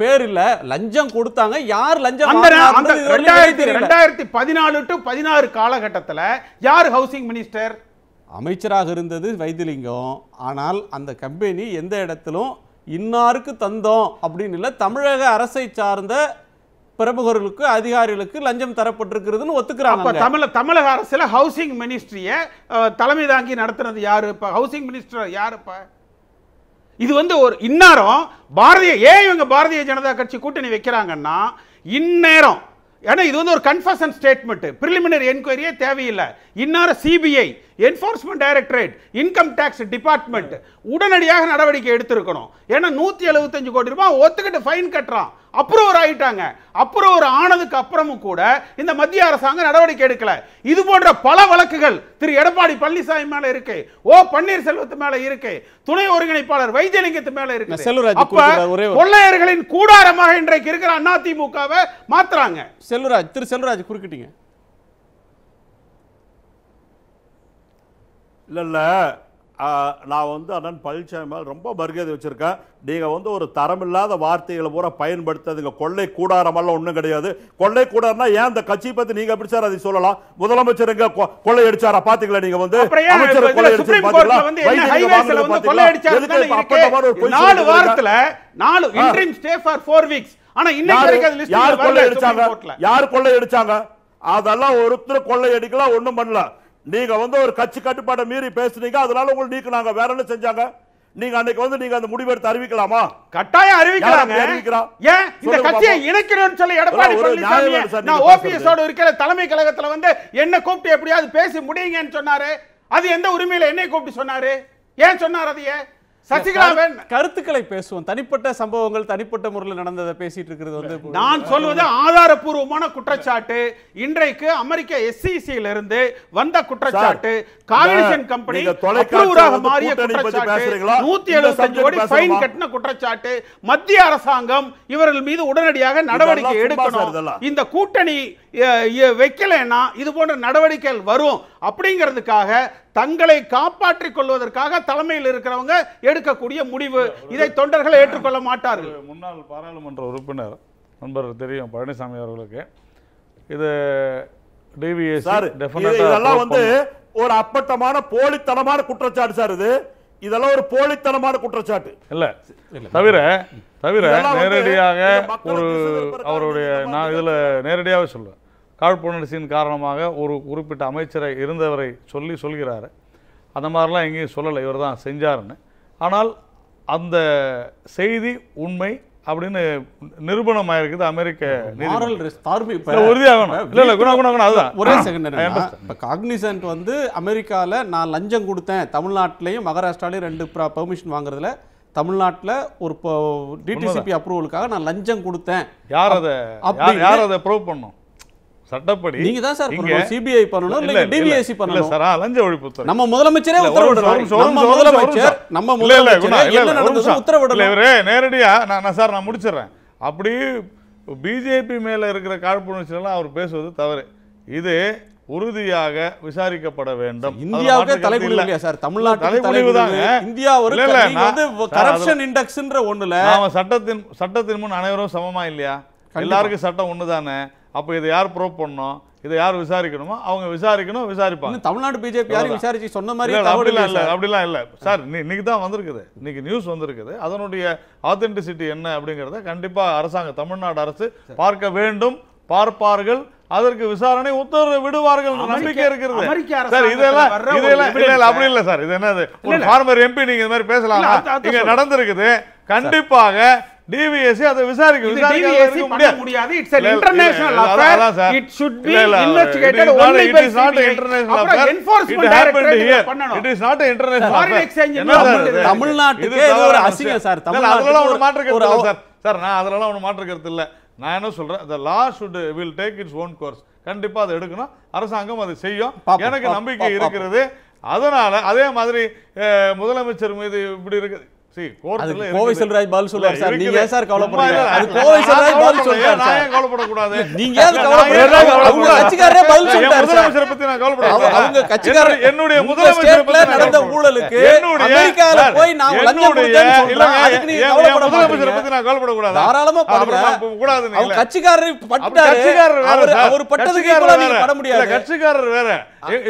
பேர் இல்ல, லஞ்சம் கொடுத்தாங்க. யார் லஞ்சம்? 2014 to 16 காலகட்டத்தில் யார் ஹவுசிங் மினிஸ்டர்? அமைச்சராக இருந்தது வைத்திலிங்கம். ஆனால் அந்த கம்பெனி எந்த இடத்திலும் இன்னாருக்கு தந்தோம் அப்படின்னு இல்லை, தமிழக அரசை சார்ந்த பிரமுகர்களுக்கு அதிகாரிகளுக்கு லஞ்சம் தரப்பட்டிருக்கிறதுன்னு ஒத்துக்கிறாங்க. தமிழக அரசுல ஹவுசிங் மினிஸ்ட்ரியை தலைமை தாங்கி நடத்துறது யாரு? இப்ப ஹவுசிங் மினிஸ்டர் யாருப்பா? இது வந்து ஒரு இந்நேரம் இவங்க பாரதிய ஜனதா கட்சி கூட்டணி வைக்கிறாங்கன்னா இந்நேரம், ஏன்னா இது வந்து ஒரு கன்ஃபஷன் ஸ்டேட்மெண்ட், பிரிலிமினரி என்கொயரியே தேவையில்லை. இந்நேரம் CBI, enforcement directorate, income tax department உடனடியாக நடவடிக்கை எடுத்திருக்கணும். ஏன்னா 175 கோடி ரூபாய் ஒத்துக்கிட்டு ஃபைன் கட்டுறான், அப்ரூவர் ஆயிட்டாங்க. அப்ரூவர் ஆனதுக்கு அப்புறமும் கூட இந்த மத்திய அரசாங்கம் நடவடிக்கை எடுக்கல. இது போன்ற பல வழக்குகள் திரு எடப்பாடி பழனிசாமி மேல இருக்கு, ஓ பன்னீர்செல்வத்து மேல இருக்கு, துணை ஒருங்கிணைப்பாளர் வைத்தியலிங்கத்து மேல இருக்கு. கொள்ளையர்களின் கூடாரமாக இன்றைக்கு இருக்கிற அதிமுகவை மாத்துறாங்க. திரு செல்வராஜ் குறுக்கிட்டீங்க. இல்ல நான் வந்து அண்ணன் பழனிசாமி மேல் ரொம்ப மரியாதை வச்சிருக்கேன். நீங்க வந்து ஒரு தரமில்லாத வார்த்தைகளை பூரா பயன்படுத்தாதீங்க. கொள்ளை கூடாரமெல்லாம் ஒண்ணும் கிடையாது. கொள்ளை கூடாரம்னா ஏன் இந்த கட்சி பத்தி நீங்க எப்படி சார் அதை சொல்லலாம்? முதலமைச்சர் எங்க கொள்ளை அடிச்சாரா பாத்தீங்களா? நீங்க வந்து அமைச்சர் கொள்ளை அடிச்சு பாத்தீங்களா? 4 வாரத்துல 4 இன்டரிம் ஸ்டே ஃபார் 4 வீக்ஸ். ஆனா இன்னைக்கு வரைக்கும் அந்த லிஸ்ட் யார் கொள்ளை அடிச்சாங்க? யார் கொள்ளை அடிச்சாங்க? அதெல்லாம் ஒருத்தர் கொள்ளை அடிக்கலாம், ஒண்ணும் பண்ணல. நீங்க வந்து ஒரு கட்சி கட்டுப்பாட்டை மீறி பேசுனீங்க, அதனால உங்களுக்கு நீக்குனாங்க. வேற என்ன செஞ்சாங்க? நீங்க அன்னைக்கு வந்து நீங்க அந்த முடிவெடுத்து அறிவிக்கலாமா? கட்டாயம் அறிவிக்கலாங்க. ஏன் இந்த கட்சியை இணைக்கணும்னு சொல்லி எடப்பாடி பழனிசாமி நான் ஓபிஎஸ் ஓட இருக்கிற தலைமை கழகத்துல வந்து என்ன கூப்பிட்டு எப்படியாவது பேசி முடியுங்கன்னு சொன்னாரு. அது எந்த உரிமையில என்னை கூப்பிட்டு சொன்னாரு? ஏன் சொன்னார்? அதையே சசிகலாவின் கருத்துக்களை பேசுவோம். தனிப்பட்ட சம்பவங்கள், தனிப்பட்ட முறையில் நடந்ததை பேசிட்டு இருக்கிறது வந்து நான் சொல்வது ஆதாரப்பூர்வமான குற்றச்சாட்டு. இன்றைக்கு அமெரிக்க SEC-ல இருந்து வந்த குற்றச்சாட்டு, காகினிசன் கம்பெனி அப்ரூவராக மாறிய குற்றச்சாட்டு, 175 கோடி ஃபைன் கட்டின குற்றச்சாட்டு, மத்திய அரசாங்கம் இவர்கள் மீது உடனடியாக நடவடிக்கை எடுக்கணும். இந்த கூட்டணி வைக்கலைன்னா இது போன்ற நடவடிக்கைகள் வரும் அப்படிங்கிறதுக்காக தங்களை காப்பாற்றிக் கொள்வதற்காக தலைமையில் இருக்கிறவங்க எடுக்கக்கூடிய முடிவு. இதை தொண்டர்கள் ஏற்றுக்கொள்ள மாட்டார்கள். முன்னாள் பாராளுமன்ற உறுப்பினர் நண்பர் தெரியும் பழனிசாமி அவர்களுக்கு. இது இதெல்லாம் வந்து ஒரு அப்பட்டமான போலித்தனமான குற்றச்சாட்டு சார். இதெல்லாம் ஒரு போலித்தனமான குற்றச்சாட்டு இல்ல. தவிர நேரடியாக ஒரு அவருடைய நான் இதுல நேரடியாக சொல்லுவேன், காழ்ப்புணர்ச்சியின் காரணமாக ஒரு குறிப்பிட்ட அமைச்சரை இருந்தவரை சொல்கிறாரு. அந்த மாதிரிலாம் எங்கேயும் சொல்லலை, இவர் தான் செஞ்சாருன்னு. ஆனால் அந்த செய்தி உண்மை அப்படின்னு நிரூபணமாக இருக்குது. அமெரிக்க உறுதியாகணும். ஒரே செகண்ட், இப்போ காக்னிசன்ட் வந்து அமெரிக்காவில் நான் லஞ்சம் கொடுத்தேன், தமிழ்நாட்டிலையும் மகாராஷ்டிராலையும் 2 பெர்மிஷன் வாங்குறதுல தமிழ்நாட்டில் ஒரு டிடிசிபி அப்ரூவலுக்காக நான் லஞ்சம் கொடுத்தேன். யார் அதை ப்ரூவ் பண்ணும்? சட்டப்படி நீங்க தான் சார் பண்ணணும், சிபிஐ பண்ணணும், இல்ல டிவிஎஸ்சி பண்ணணும் சார். லஞ்ச ஒழிப்பு நம்ம முதலமைச்சரே உத்தரவிடலாம். நம்ம முதலமைச்சர் என்ன நடந்தது உத்தரவிடலாம். இவரே நேரடியா நான் முடிச்சிடுறேன். அப்படி பிஜேபி மேல இருக்கிற காழ்ப்புணர்ச்சி எல்லாம் அவர் பேசுவது தவறு. இது உறுதியாக விசாரிக்கப்பட வேண்டும். இந்தியாவுக்கு தலைக்குடிவு இல்லையா சார்? தமிழ்நாட்டுக்கு தலைக்குடிவு தான். இந்தியா ஒரு கரப்ஷன் இண்டெக்ஸ்ன்ற ஒண்ணுல நாம சட்டத்தின் முன் அனைவரும் சமமா இல்லையா? எல்லாருக்கும் சட்டம் ஒண்ணுதானே. அப்போ இதை யார் ப்ரூவ் பண்ணணும், இதை யார் விசாரிக்கணுமோ அவங்க விசாரிக்கணும், விசாரிப்பாங்க. தமிழ்நாடு பிஜேபி யாரும் விசாரிச்சு சொன்ன மாதிரி அப்படிலாம் இல்லை சார். இன்னைக்கு தான் வந்திருக்குது, இன்னைக்கு நியூஸ் வந்திருக்குது. அதனுடைய ஆத்தென்டிசிட்டி என்ன அப்படிங்கிறத கண்டிப்பாக அரசாங்கம், தமிழ்நாடு அரசு பார்க்க வேண்டும், பார்ப்பார்கள், அதற்கு விசாரணை உத்தரவு விடுவார்கள் நம்பிக்கை இருக்கிறது சார். இதெல்லாம் அப்படி இல்லை சார். இது என்னது ஒரு ஃபார்மர் எம்பி நீங்க இந்த மாதிரி பேசலாம், இங்க நடந்திருக்குது. கண்டிப்பாக டிவிஎஸ்சி அதை விசாரிக்க முடியாது. It's an international affair. It should be investigated only by international enforcement directorate பண்ணனும். It is not an international foreign exchange. தமிழ்நாட்டுக்கு இது ஒரு அசிங்கம் சார். அதெல்லாம் ஒரு மாற்று கருத்து இல்ல சார். சார் நான் அதெல்லாம் ஒரு மாற்று கருத்து இல்ல. நான் என்ன சொல்றேன், the law will take its own course. கண்டிப்பா அதை எடுக்கணும், அரசாங்கம் அதை செய்யும், எனக்கு நம்பிக்கை இருக்கிறது. அதனால அதே மாதிரி முதலமைச்சர் மீது இப்படி இருக்கு. கோவை செல்வராஜ் பதில் சொல்றாரு சார். நீங்க ஏன் சார் கவலைப்படுறீங்க? அது கோவை செல்வராஜ் பதில் சொல்றாரு. நான் ஏன் கவலைப்படக்கூடாது? நீங்க ஏன் கவலைப்படுறீங்க? அவங்க கட்சிக்காரரே பதில் சொல்றாரு. முதலமைச்சரை பத்தி நான் கவலைப்படல. அவங்க கட்சிக்காரர் என்னுடைய முதலமைச்சர்ல நடந்த ஊழலுக்கு அமெரிக்கால போய் நான் லஞ்சம் கொடுத்தேன்னு சொல்றாங்க. அதுக்கு நீங்க கவலைப்பட முதலமைச்சரை பத்தி நான் கவலைப்படக்கூடாது. தாராளமா படுங்க. கூடாது. அவங்க கட்சிக்காரர் பட்டாரு. அவர் பட்டதுக்கு கூட நீங்க பட முடியாது. கட்சிக்காரர் வேற.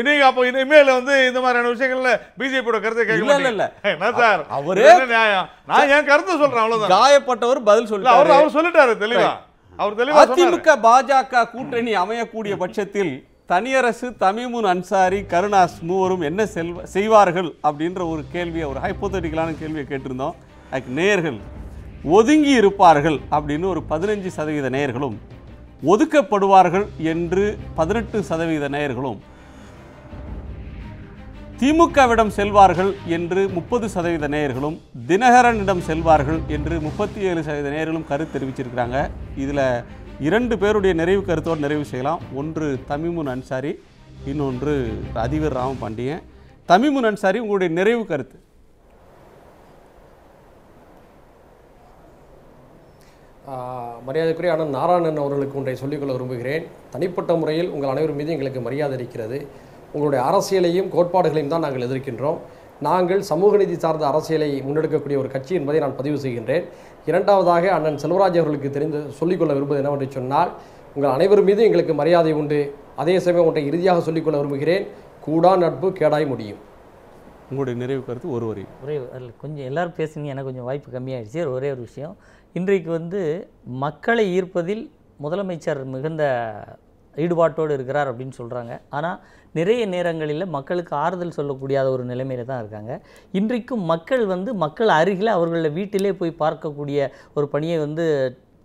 நீங்க அப்ப இனிமேல் வந்து இந்த மாதிரியான விஷயங்கள்ல பிஜேபியோட கருத்தை கேட்க இல்ல, இல்ல, இல்ல. மாட்டீங்க. என்ன சார் அவரே- இது என்ன நியாயம்? நான் என் கருத்தை சொல்றேன் அவ்வளவுதான். காயப்பட்டவர் பதில் இல்ல, சொல்லிட்டாரு. அவர் சொல்லிட்டாரு தெளிவா. அவர் தெளிவா சொன்னாரு. அதிமுக பாஜக கூட்டணி அமையக்கூடிய பட்சத்தில் தனியரசு, தமீமுன் அன்சாரி, கருணாஸ் மூவரும் என்ன செய்வார்கள் அப்படின்ற ஒரு கேள்வியை, ஒரு ஹைப்போதெட்டிக்கலான கேள்வியை கேட்டிருந்தோம். அதுக்கு நேயர்கள் ஒதுங்கி இருப்பார்கள் அப்படின்னு ஒரு 15% நேயர்களும், ஒதுக்கப்படுவார்கள் என்று 18% நேயர்களும், திமுகவிடம் செல்வார்கள் என்று 30% நேயர்களும், தினகரனிடம் செல்வார்கள் என்று 37% நேயர்களும் கருத்து தெரிவிச்சிருக்கிறாங்க. இதில் 2 பேருடைய நிறைவு கருத்தோடு நிறைவு செய்யலாம். ஒன்று தமீமுன் அன்சாரி, இன்னொன்று அதிபர் ராமபாண்டியன். தமீமுன் அன்சாரி, உங்களுடைய நிறைவு கருத்து. மரியாதைக்குரிய அண்ணன் நாராயணன் அவர்களுக்கு ஒன்றை சொல்லிக்கொள்ள விரும்புகிறேன். தனிப்பட்ட முறையில் உங்கள் அனைவர் மீது எங்களுக்கு மரியாதை இருக்கிறது. உங்களுடைய அரசியலையும் கோட்பாடுகளையும் தான் நாங்கள் எதிர்க்கின்றோம். நாங்கள் சமூக நீதி சார்ந்த அரசியலை முன்னெடுக்கக்கூடிய ஒரு கட்சி என்பதை நான் பதிவு செய்கின்றேன். இரண்டாவதாக அண்ணன் செல்வராஜ் அவர்களுக்கு தெரிந்து சொல்லிக்கொள்ள விரும்புவது என்னவென்று சொன்னால், உங்கள் அனைவர் மீது எங்களுக்கு மரியாதை உண்டு. அதே சமயம் ஒன்றை இறுதியாக சொல்லிக்கொள்ள விரும்புகிறேன், கூடா நட்பு கேடாய் முடியும். உங்களுடைய நிறைவு கருத்து ஒரு வரி. ஒரே கொஞ்சம் எல்லாரும் பேசுனீங்க, எனக்கு கொஞ்சம் வாய்ப்பு கம்மியாகிடுச்சு. ஒரே ஒரு விஷயம், இன்றைக்கு வந்து மக்களை ஈர்ப்பதில் முதலமைச்சர் மிகுந்த ஈடுபாட்டோடு இருக்கிறார் அப்படின்னு சொல்கிறாங்க. ஆனால் நிறைய நேரங்களில் மக்களுக்கு ஆறுதல் சொல்லக்கூடியாத ஒரு நிலைமையில தான் இருக்காங்க. இன்றைக்கும் மக்கள் வந்து மக்கள் அருகில் அவர்கள வீட்டிலே போய் பார்க்கக்கூடிய ஒரு பணியை வந்து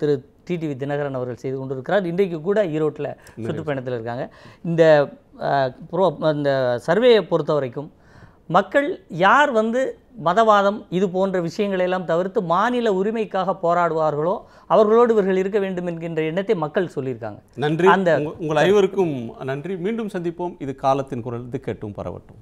திரு டிடிவி தினகரன் அவர்கள் செய்து கொண்டிருக்கிறார். இன்றைக்கு கூட ஈரோட்டில் சுற்றுப்பயணத்தில் இருக்காங்க. இந்த சர்வேயை பொறுத்த வரைக்கும் மக்கள் யார் வந்து மதவாதம் இது போன்ற விஷயங்களெல்லாம் தவிர்த்து மாநில உரிமைக்காக போராடுவார்களோ அவர்களோடு இவர்கள் இருக்க வேண்டும் என்கின்ற எண்ணத்தை மக்கள் சொல்லியிருக்காங்க. நன்றி. உங்கள் ஐவருக்கும் நன்றி. மீண்டும் சந்திப்போம். இது காலத்தின் குரல், இது கேட்டும் பரவட்டும்.